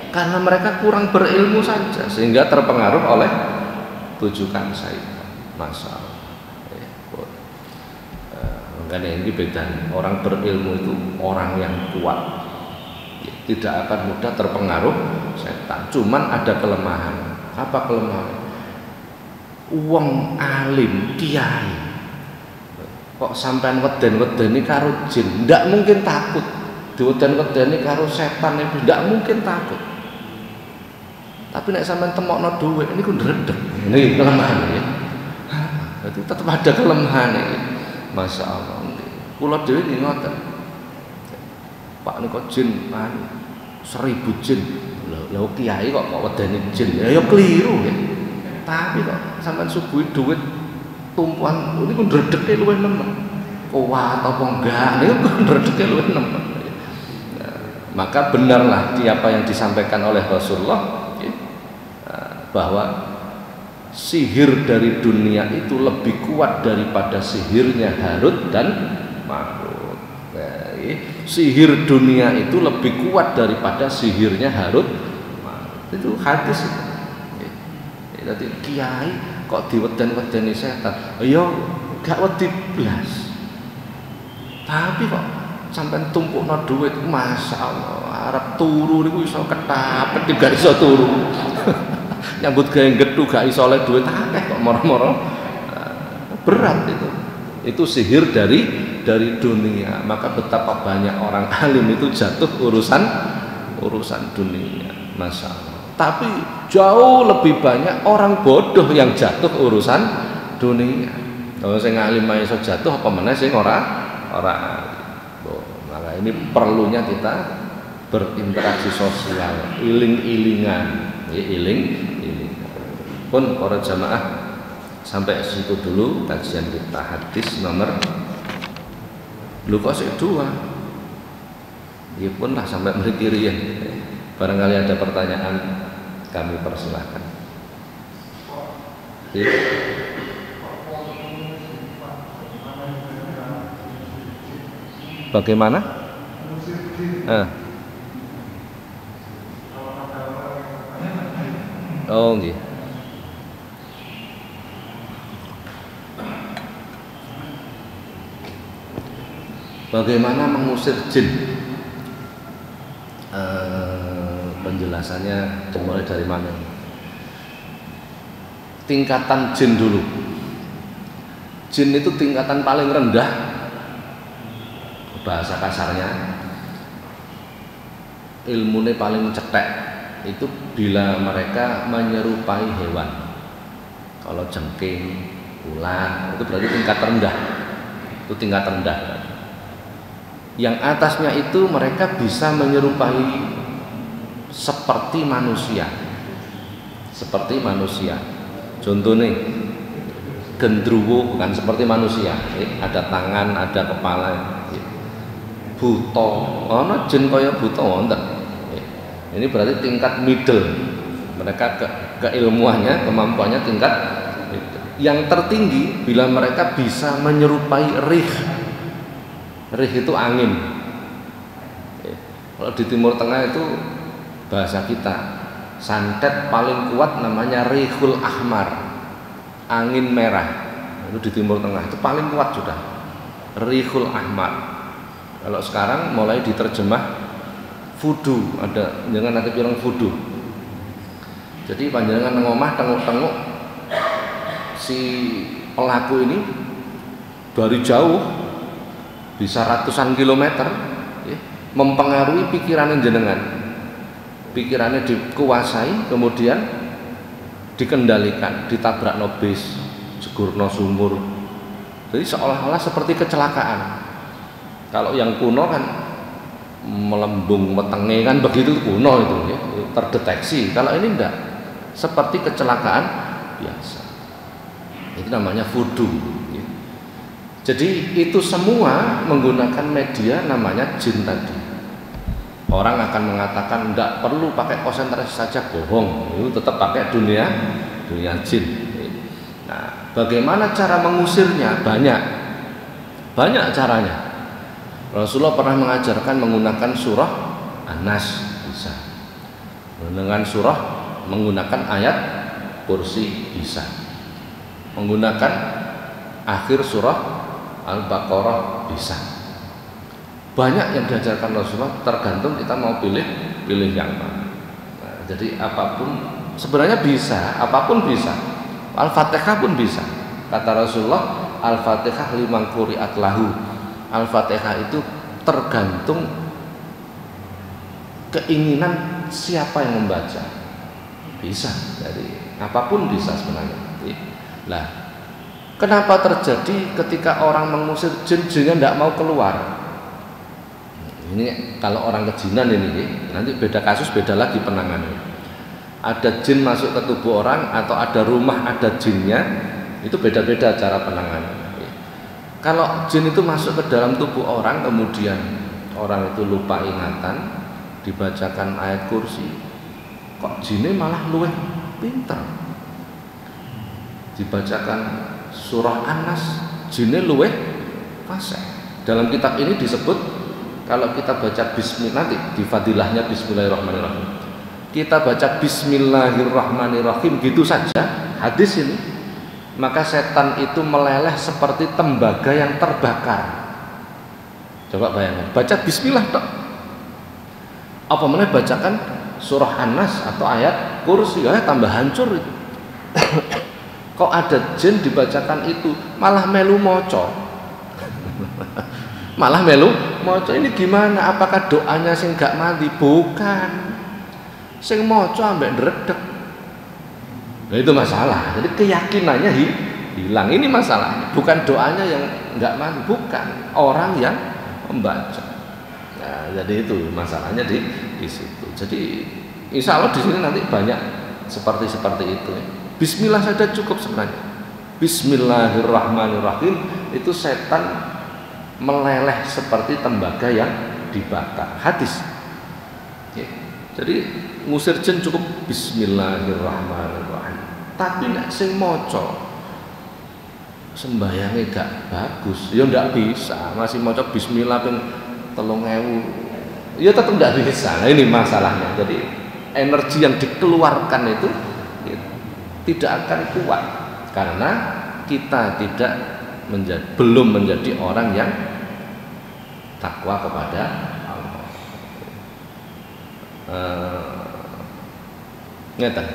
karena mereka kurang berilmu saja sehingga terpengaruh oleh tujukan syaitan. Masalah. Makanya ini beda. Orang berilmu itu orang yang kuat, tidak akan mudah terpengaruh setan. Cuman ada kelemahan. Apa kelemahan? Wong alim, kiai kok sampean weden-wedeni karo jin, ndak mungkin takut. Diweden-wedeni karo setan itu ndak mungkin takut. Tapi nek sampean temokno dhuwit niku ndredeg. Niki kelemahan ya. Berarti tetap ada kelemahan iki. Masyaallah. Kula dhewe nggih ngoten. Pak niku jin 1000 jin. Lha kiai kok wedeni jin. Ya keliru ya. Tapi kok sampean suguhi dhuwit tumpuan niku ndredege luwih nemen. Kuat apa enggak niku ndredege luwih nemen. Maka benarlah apa yang disampaikan oleh Rasulullah bahwa sihir dari dunia itu lebih kuat daripada sihirnya Harut dan Marut. Sihir dunia itu lebih kuat daripada sihirnya Harut Marut. Itu hadis itu. Jadi kiai kok diweden-wedeni setan, ya gak wedi blas. Tapi kok sampean tumpukno dhuwit, masyaallah, arep turu niku iso ketapet gak iso turu. Nyambut gawe gedhu gak iso oleh dhuwit akeh kok moro-moro. Berat itu. Itu sihir dari dunia. Maka betapa banyak orang alim itu jatuh urusan dunia. Masyaallah. Tapi jauh lebih banyak orang bodoh yang jatuh urusan dunia. Kalau sing alim iso jatuh apa meneh sing ora alim. Maka ini perlunya kita berinteraksi sosial, iling-ilingan, Pun para jamaah sampai situ dulu kajian kita hadis nomor lu kok sik 2. Ya pun lah sampai mriki riyen. Barangkali ada pertanyaan kami persilahkan. Bagaimana? Oh nggih. Bagaimana mengusir jin? Penjelasannya dimulai dari mana? Tingkatan jin dulu. Jin itu tingkatan paling rendah, bahasa kasarnya ilmunya paling cetek itu bila mereka menyerupai hewan. Kalau jengking, ular itu berarti tingkat rendah. Itu tingkat rendah. Yang atasnya itu mereka bisa menyerupai seperti manusia. Seperti manusia. Contohnya gendruwo bukan seperti manusia, ada tangan, ada kepala. Buta, ana jin kaya buta wonten. Ini berarti tingkat middle. Mereka keilmuannya, kemampuannya tingkat middle. Yang tertinggi bila mereka bisa menyerupai rih. Rih itu angin. Kalau di Timur Tengah itu bahasa kita santet paling kuat namanya rihul ahmar, angin merah. Itu di Timur Tengah itu paling kuat sudah, rihul ahmar. Kalau sekarang mulai diterjemah fudu, ada jangan nanti bilang fudu. Jadi panjenengan ngomah tenguk-tenguk si pelaku ini dari jauh bisa ratusan kilometer ya, mempengaruhi pikiran jenengan, pikirannya dikuasai, kemudian dikendalikan, ditabrak bis, jegurno sumur. Jadi seolah-olah seperti kecelakaan. Kalau yang kuno kan melembung wetenge kan begitu, kuno itu ya, terdeteksi. Kalau ini enggak, seperti kecelakaan biasa. Itu namanya voodoo ya. Jadi itu semua menggunakan media namanya jin tadi. Orang akan mengatakan enggak perlu pakai konsentrasi saja, bohong. Itu tetap pakai dunia jin. Nah, bagaimana cara mengusirnya? Banyak caranya. Rasulullah pernah mengajarkan menggunakan surah An-Nas, bisa. Menggunakan ayat kursi, bisa. Menggunakan akhir surah Al-Baqarah, bisa. Banyak yang diajarkan Rasulullah, tergantung kita mau pilih yang mana. Nah, jadi apapun sebenarnya bisa, apapun bisa. Al-Fatihah pun bisa. Kata Rasulullah, Al-Fatihah liman quri'at lahu. Al-Fatihah itu tergantung keinginan siapa yang membaca. Bisa, jadi apapun bisa sebenarnya. Nah, kenapa terjadi ketika orang mengusir jin, jinnya tidak mau keluar? Ini kalau orang kejinan ini, nanti beda kasus, beda lagi penanganannya. Ada jin masuk ke tubuh orang atau ada rumah ada jinnya, itu beda-beda cara penanganannya. Kalau jin itu masuk ke dalam tubuh orang, kemudian orang itu lupa ingatan, dibacakan ayat kursi, kok jinnya malah luweh pinter. Dibacakan surah An-Nas, jinnya luweh fasih. Dalam kitab ini disebut, kalau kita baca bismillah, nanti di fadilahnya bismillahirrahmanirrahim, kita baca bismillahirrahmanirrahim gitu saja, hadis ini, maka setan itu meleleh seperti tembaga yang terbakar. Coba bayangkan, baca bismillah tok, apa mana bacakan surah An-Nas atau ayat kursi, ya tambah hancur itu. Kok ada jin dibacakan itu malah melu moco. Malah melu moco, ini gimana? Apakah doanya sing gak mati? Bukan, sing moco ambek ndredeg. Nah, itu masalah. Jadi keyakinannya hilang. Ini masalahnya. Bukan doanya yang nggak mati, bukan orang yang membaca. Nah, jadi itu masalahnya di situ. Jadi insya Allah di sini nanti banyak seperti itu. Bismillah saja cukup sebenarnya. Bismillahirrahmanirrahim, itu setan meleleh seperti tembaga yang dibakar. Hadis. Ya. Jadi ngusir jin cukup bismillahirrahmanirrahim. Tapi nek sing maca sembayange gak bagus, ya ndak bisa. Masih maca bismillah ping 3000, ya tetap ndak bisa. Nah, ini masalahnya. Jadi energi yang dikeluarkan itu tidak akan kuat karena kita belum menjadi orang yang takwa kepada Allah. Ngeten.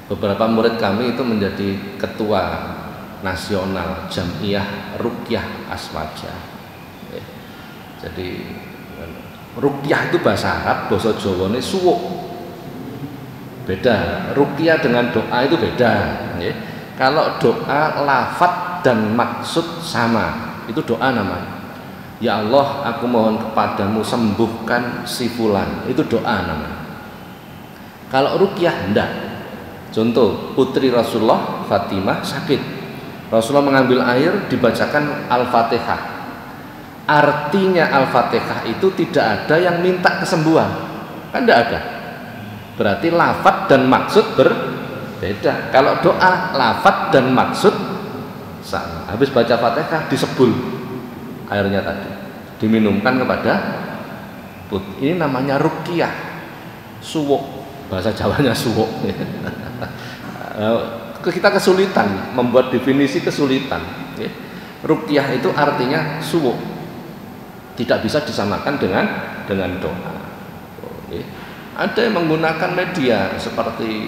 Beberapa murid kami itu menjadi ketua nasional Jam'iyah Ruqyah Aswaja. Jadi Ruqyah itu bahasa Arab, bahasa Jawane suwuk. Beda. Ruqyah dengan doa itu beda. Kalau doa lafadz dan maksud sama, itu doa namanya. Ya Allah, aku mohon kepadamu sembuhkan si fulan, itu doa namanya. Kalau ruqyah enggak. Contoh, putri Rasulullah Fatimah sakit, Rasulullah mengambil air, dibacakan Al-Fatihah. Artinya Al-Fatihah itu tidak ada yang minta kesembuhan, kan enggak ada. Berarti lafadz dan maksud berbeda. Kalau doa lafadz dan maksud sama. Habis baca Fatihah disebul airnya tadi, diminumkan kepada putri. Ini namanya ruqyah, suwuk, bahasa Jawanya suwuk. Kita kesulitan membuat definisi, kesulitan. Ruqyah itu artinya suwuk, tidak bisa disamakan dengan doa. Ada yang menggunakan media seperti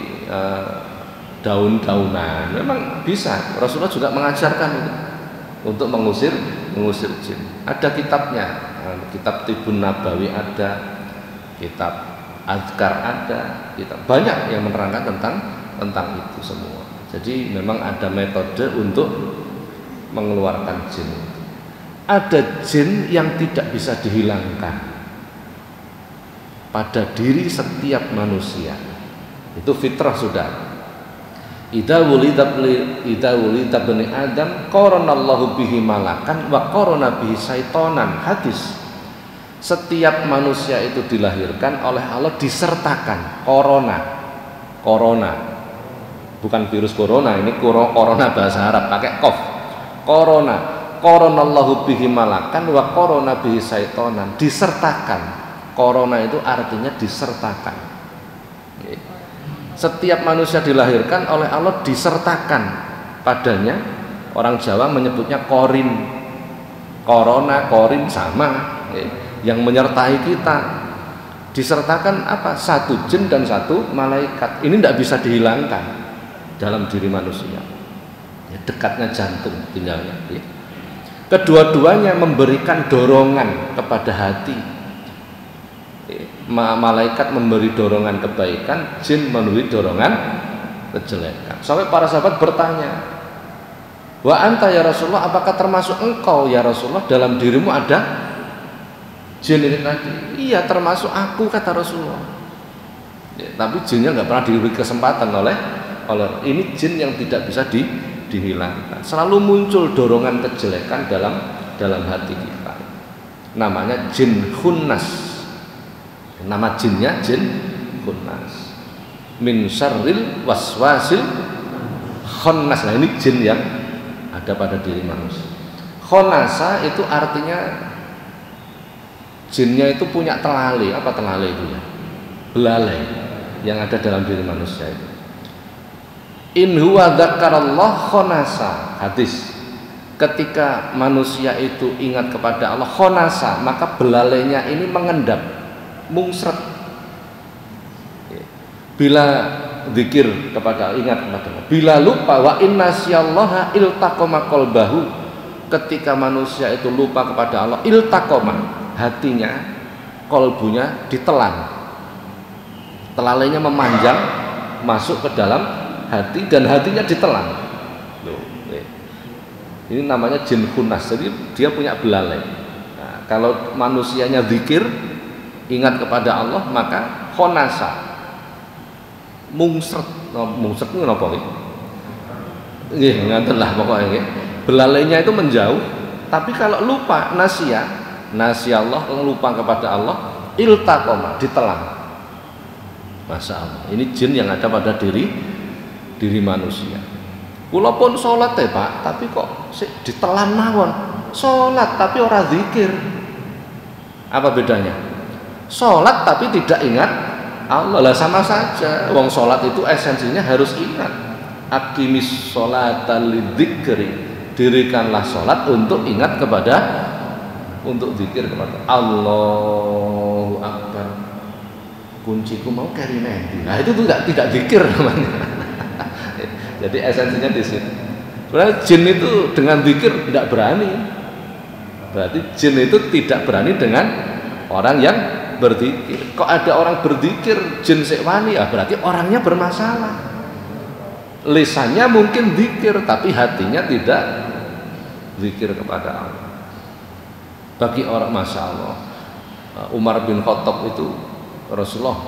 daun-daunan. Memang bisa. Rasulullah juga mengajarkan itu untuk mengusir jin. Ada kitabnya, kitab Tibun Nabawi ada, kitab Azkar ada, kitab banyak yang menerangkan tentang itu semua. Jadi memang ada metode untuk mengeluarkan jin. Ada jin yang tidak bisa dihilangkan pada diri setiap manusia. Itu fitrah sudah. Idza wulida bani Adam qaranallahu bihi malakan wa qarana bihi syaitonan. Hadis. Setiap manusia itu dilahirkan oleh Allah disertakan corona. Bukan virus corona, ini corona bahasa Arab pakai qaf. Qaranallahu bihi malakan wa qarana bihi syaitonan. Disertakan. Corona itu artinya disertakan. Setiap manusia dilahirkan oleh Allah disertakan padanya. Orang Jawa menyebutnya korin. Corona, korin sama. Yang menyertai kita. Disertakan apa? Satu jin dan satu malaikat. Ini tidak bisa dihilangkan dalam diri manusia. Dekatnya jantung tinggalnya. Kedua-duanya memberikan dorongan kepada hati. Malaikat memberi dorongan kebaikan, jin memberi dorongan kejelekan. Sampai para sahabat bertanya, wa anta ya Rasulullah, apakah termasuk engkau ya Rasulullah, dalam dirimu ada jin ini tadi? Iya, termasuk aku, kata Rasulullah. Tapi jinnya nggak pernah diberi kesempatan oleh ini jin yang tidak bisa dihilangkan. Selalu muncul dorongan kejelekan dalam hati kita. Namanya jin khunnas. Nama jinnya jin khunnas. Min syarril waswasil khunnas. Nah, ini jin yang ada pada diri manusia. Khonasa itu artinya jinnya itu punya telalai. Apa telalai itu ya? Belalai yang ada dalam diri manusia itu. In huwa dzakarallah khonasa. Hadis. Ketika manusia itu ingat kepada Allah khonasa, maka belalainya ini mengendap, mungsret. Bila zikir kepada Allah, ingat kepada Allah. Bila lupa, wa innasyallaha iltaqama qalbahu. Ketika manusia itu lupa kepada Allah, iltaqama, hatinya, kolbunya ditelan. Telalainya memanjang masuk ke dalam hati dan hatinya ditelan. Ini namanya jin khunas. Jadi dia punya belalai. Nah, kalau manusianya zikir, ingat kepada Allah, maka khonasa, mungsret itu apa nggih? Nggih, ngoten lah pokoknya. Belalainya itu menjauh, tapi kalau lupa nasya Allah, lupa kepada Allah, iltaqoma, ditelan. Masya Allah. Ini jin yang ada pada diri manusia. Kula pun sholat ya Pak, tapi kok ditelan mawon. Sholat tapi ora zikir. Apa bedanya? Sholat tapi tidak ingat Allah, lah sama saja. Wong sholat itu esensinya harus ingat. Aqimis sholata lidzikri. Dirikanlah sholat untuk ingat untuk zikir kepada Allahu Akbar. Kunciku mau kari nanti. Nah itu tuh tidak zikir namanya. Jadi esensinya di sini. Sebenarnya jin itu dengan zikir tidak berani. Berarti jin itu tidak berani dengan orang yang berzikir. Kok ada orang berzikir jin sekwani, ya berarti orangnya bermasalah. Lisannya mungkin zikir tapi hatinya tidak zikir kepada Allah. Bagi orang, masya Allah, Umar bin Khattab itu Rasulullah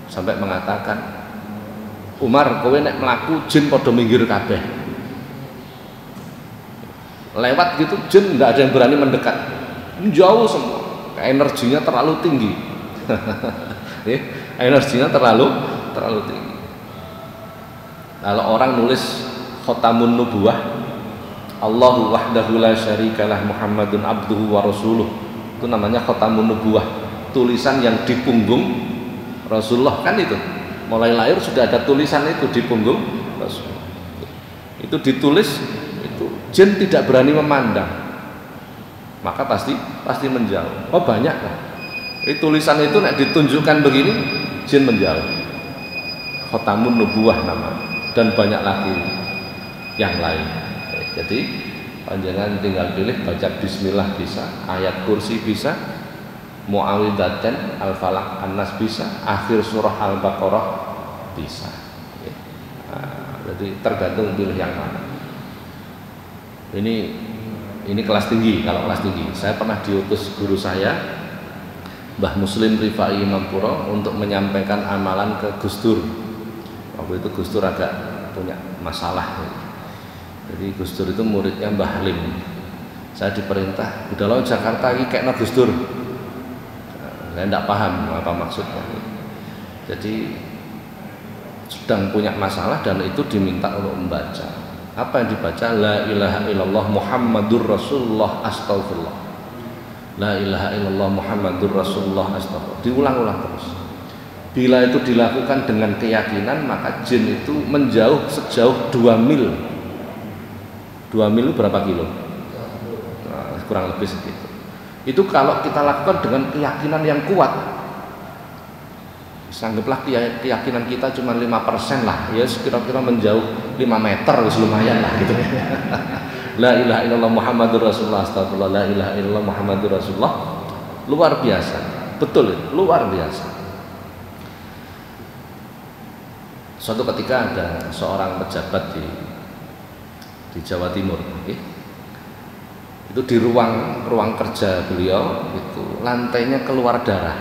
sampai mengatakan, Umar, kowe nek mlaku jin padha minggir kabeh. Lewat gitu jin nggak ada yang berani mendekat. Jauh semua. Energinya terlalu tinggi. Energinya terlalu tinggi. Kalau orang nulis khotamun nubuwah, Allahu wahdahu la syarikalah Muhammadun abduhu wa rasuluh, itu namanya khotamun nubuwah, tulisan yang di punggung Rasulullah, kan itu mulai lahir sudah ada tulisan itu di punggung Rasulullah. Itu ditulis, itu jin tidak berani memandang, maka pasti menjauh. Oh banyak kan? Tulisan itu nek ditunjukkan begini, jin menjauh. Khotamun Nubuwah nama, dan banyak lagi yang lain. Jadi panjenengan tinggal pilih, baca bismillah bisa, ayat kursi bisa, Muawwidzatain, Al-Falaq, An-Nas bisa, akhir surah Al-Baqarah bisa. Nah, jadi tergantung pilih yang mana. Ini kelas tinggi. Kalau kelas tinggi, saya pernah diutus guru saya Mbah Muslim Rifai Imam Puro untuk menyampaikan amalan ke Gus Dur. Waktu itu Gus Dur agak punya masalah. Jadi Gus Dur itu muridnya Mbah Halim. Saya diperintah, udah lo Jakarta ini kayak Gus Dur. Saya tidak paham apa maksudnya. Jadi sedang punya masalah dan itu diminta untuk membaca. Apa yang dibaca? La ilaha illallah Muhammadur Rasulullah astagfirullah. La ilaha illallah Muhammadur Rasulullah astagfirullah. Diulang-ulang terus. Bila itu dilakukan dengan keyakinan, maka jin itu menjauh sejauh 2 mil. 2 mil berapa kilo? Nah, kurang lebih segitu. Itu kalau kita lakukan dengan keyakinan yang kuat. Anggaplah keyakinan kita cuma 5% lah, ya kira-kira menjauh 5 meter, lumayan lah gitu. La ilaha illallah Muhammadur Rasulullah astagfirullah, la ilaha illallah Muhammadur Rasulullah. Luar biasa, betul, luar biasa. Suatu ketika ada seorang pejabat di Jawa Timur, itu di ruang kerja beliau itu lantainya keluar darah,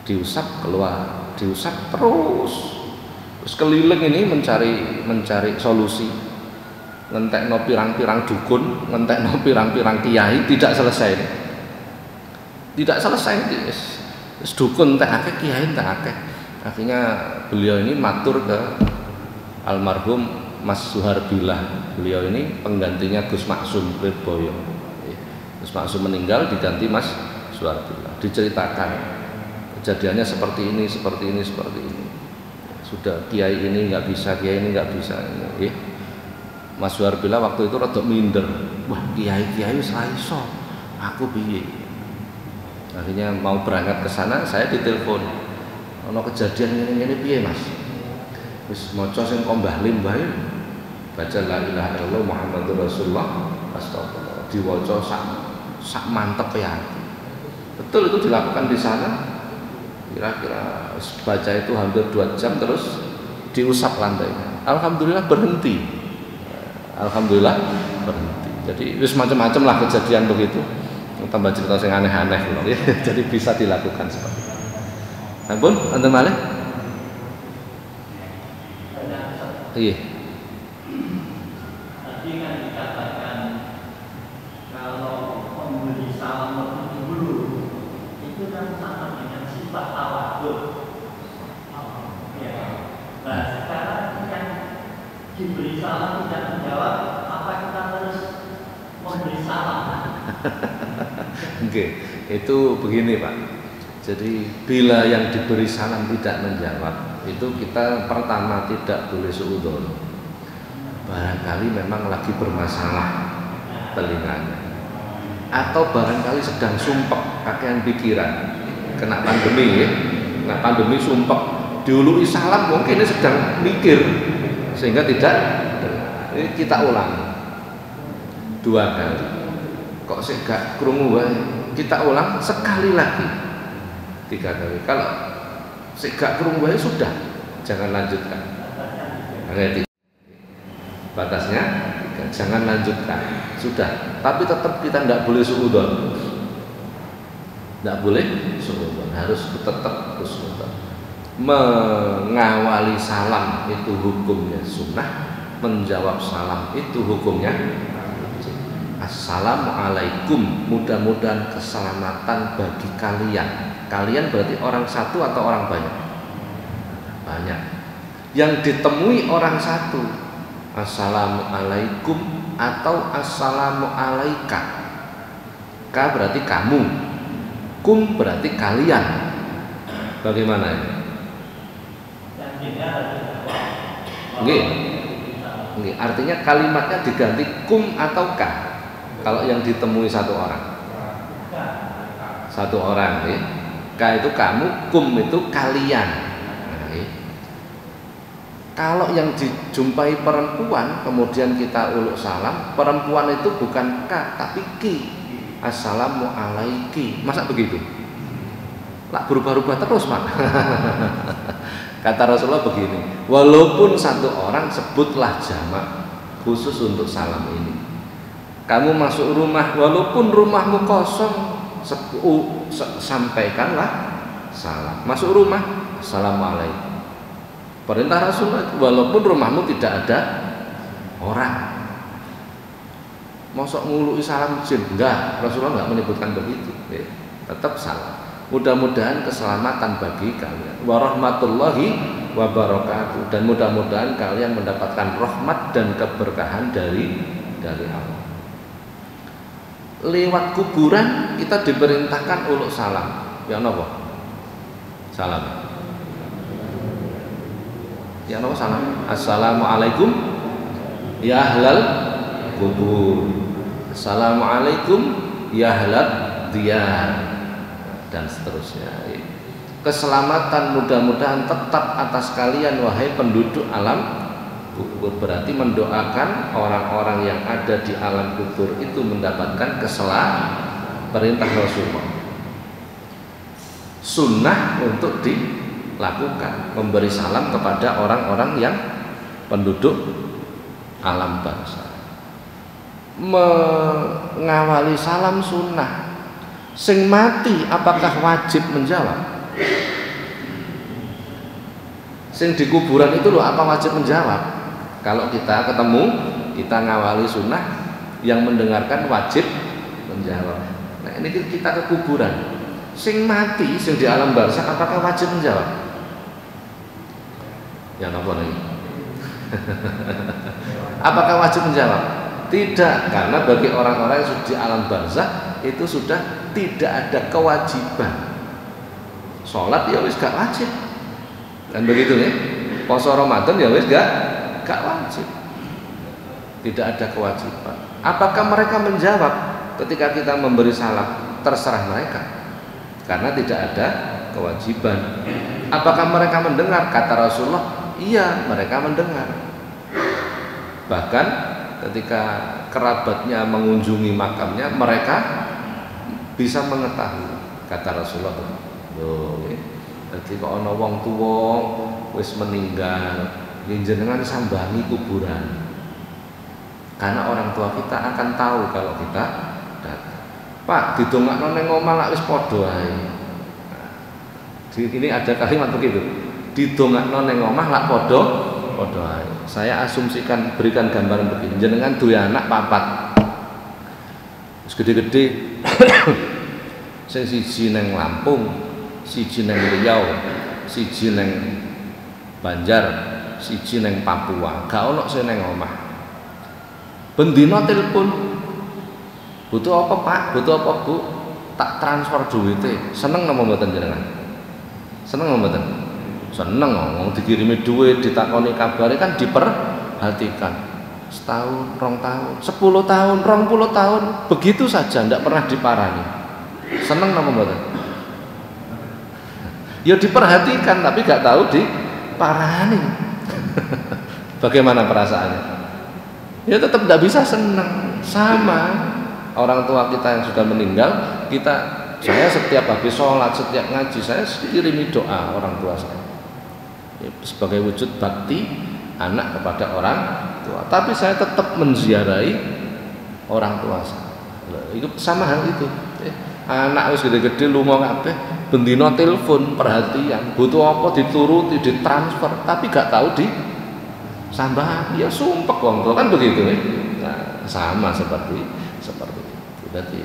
diusap keluar, diusap terus keliling ini mencari solusi, ngentekno pirang-pirang dukun, ngentekno pirang-pirang kiai, tidak selesai, dukun entek akeh, kiai entek akeh. Akhirnya beliau ini matur ke almarhum Mas Suharbillah. Beliau ini penggantinya Gus Maksum Lirboyo. Gus Maksum meninggal diganti Mas Suharbillah. Diceritakan kejadiannya seperti ini. Sudah kiai ini nggak bisa. Mas Suharbillah waktu itu rada minder. Wah, kiai wis ra iso. Aku piye? Akhirnya mau berangkat ke sana, saya ditelepon. Ono kejadian ini piye Mas? Wis maca sing Mbah Lim bae. Baca la ilaha illallah Muhammadur Rasulullah astagfirullah. Diwaca sak mantep ya. Betul itu dilakukan di sana. Kira-kira baca itu hampir 2 jam terus diusap lantainya. Alhamdulillah berhenti. Jadi wis macam-macam lah kejadian begitu. Tambah cerita yang aneh-aneh loh, ya. Jadi bisa dilakukan seperti itu. Ampun, enten malih? Iya. Tadi kan dikatakan kalau memberi salam lebih dulu itu kan sama dengan sifat tawadhu. Ya. Nah sekarang yang diberi salam tidak menjawab, apa kita terus memberi salam? Oke, itu begini Pak. Jadi bila yang diberi salam tidak menjawab, itu kita pertama tidak boleh suudzon. Barangkali memang lagi bermasalah telinganya, atau barangkali sedang sumpek kakean pikiran, kena pandemi ya, kena pandemi sumpek, diului salam mungkin ini sedang mikir sehingga tidak. Ini kita ulang 2 kali. Kok sih gak krungu wae? Kita ulang sekali lagi. 3 kali. Kalau gak krungu wae sudah, jangan lanjutkan. Batasnya jangan lanjutkan. Sudah. Tapi tetap kita tidak boleh suudzon. Tidak boleh suudzon. Harus tetap husnudzon. Mengawali salam itu hukumnya sunnah. Menjawab salam itu hukumnya Assalamualaikum, mudah-mudahan keselamatan bagi kalian. Kalian berarti orang satu atau orang banyak? Banyak. Yang ditemui orang satu, Assalamualaikum atau Assalamualaika. Ka berarti kamu, kum berarti kalian. Bagaimana ini? Nggih, artinya kalimatnya diganti kum atau ka. Kalau yang ditemui satu orang, ya. Ka itu kamu, kum itu kalian. Kalau yang dijumpai perempuan kemudian kita uluk salam, perempuan itu bukan ka tapi ki. Assalamu alaiki. Masa begitu? Lah berubah-ubah terus, Pak. Kata Rasulullah begini, walaupun satu orang sebutlah jamak khusus untuk salam ini. Kamu masuk rumah walaupun rumahmu kosong, sampaikanlah salam. Masuk rumah, assalamualaikum. Perintah Rasulullah, walaupun rumahmu tidak ada orang. Mosok ngului salam jin, enggak, Rasulullah enggak menyebutkan begitu. Tetap salam. Mudah-mudahan keselamatan bagi kalian. Warahmatullahi wabarakatuh. Dan mudah-mudahan kalian mendapatkan rahmat dan keberkahan dari Allah. Lewat kuburan kita diperintahkan uluk salam. Ya apa? Salam. Ya apa salam? Assalamualaikum ya ahlal kubur. Assalamualaikum ya ahlal diyar. Dan seterusnya. Keselamatan mudah-mudahan tetap atas kalian wahai penduduk alam kubur. Berarti mendoakan orang-orang yang ada di alam kubur itu mendapatkan keselamatan. Perintah Rasulullah. Sunnah untuk dilakukan, memberi salam kepada orang-orang yang penduduk alam bangsa. Mengawali salam sunnah. Sing mati apakah wajib menjawab? Sing di kuburan itu loh, apa wajib menjawab? Kalau kita ketemu, kita ngawali sunnah, yang mendengarkan wajib menjawab. Nah ini kita ke kuburan. Sing mati, sing di alam barzakh, apakah wajib menjawab? Ya apa lagi? Apakah wajib menjawab? Tidak, karena bagi orang-orang yang sudah di alam barzakh itu sudah tidak ada kewajiban. Sholat ya wis gak wajib, kan begitu ya. Puasa Ramadan ya wis gak wajib. Tidak ada kewajiban. Apakah mereka menjawab ketika kita memberi salam? Terserah mereka, karena tidak ada kewajiban. Apakah mereka mendengar? Kata Rasulullah, iya, mereka mendengar. Bahkan ketika kerabatnya mengunjungi makamnya, mereka bisa mengetahui. Kata Rasulullah, loh, jadi kok ana wong tuwa wis meninggal, jenengan sambangi kuburan. Karena orang tua kita akan tahu kalau kita datang. Pak, didongakno ning omah lak wis padha ae. Ini ada kalimat begitu. Didongakno ning omah lak padha ae. Saya asumsikan, berikan gambaran begini. Jenengan duwe anak papat. Wis gede-gede. Sing siji neng Lampung, siji neng Riau, siji neng Banjar, siji neng Papua. Gak ono sing neng omah. Bendina telepon. Butuh apa, Pak? Butuh apa, Bu? Tak transfer duwite. Seneng napa mboten jenengan? Seneng napa mboten? Seneng, ngomong dikirimi duit, ditakoni kabare kan diperhatikan. Setahun, 2 tahun, 10 tahun, 20 tahun, begitu saja, tidak pernah diparani. Seneng napa mboten? Ya diperhatikan tapi gak tahu diparani. Bagaimana perasaannya? Ya tetap tidak bisa seneng. Sama orang tua kita yang sudah meninggal, saya setiap habis sholat, setiap ngaji, saya kirimi doa orang tua saya. Ya, sebagai wujud bakti anak kepada orang tua. Tapi saya tetap menziarahi orang tua saya. Itu sama hal itu. Anak wis gede-gede lunga kabeh, bendina telepon perhatian, butuh apa dituruti, ditransfer, tapi gak tahu sambahan. Ya sumpek wong tua kan begitu ya. Nah, sama seperti itu. Berarti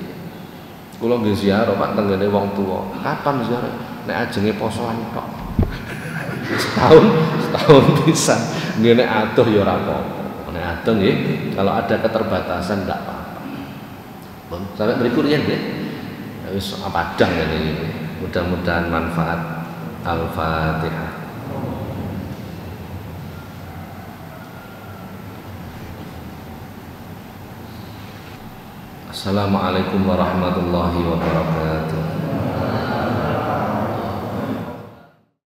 kula nggih ziarah Pak tenggene wong tua. Kapan ziarah? Nek ajenge posoan tok. setahun pisan. Nek adoh ya ora apa-apa. Nek adoh nggih, kalau ada keterbatasan ndak apa-apa. Sampai berikutnya nggih. Wis padang ini. Mudah-mudahan manfaat. Al-Fatihah. Assalamualaikum warahmatullahi wabarakatuh.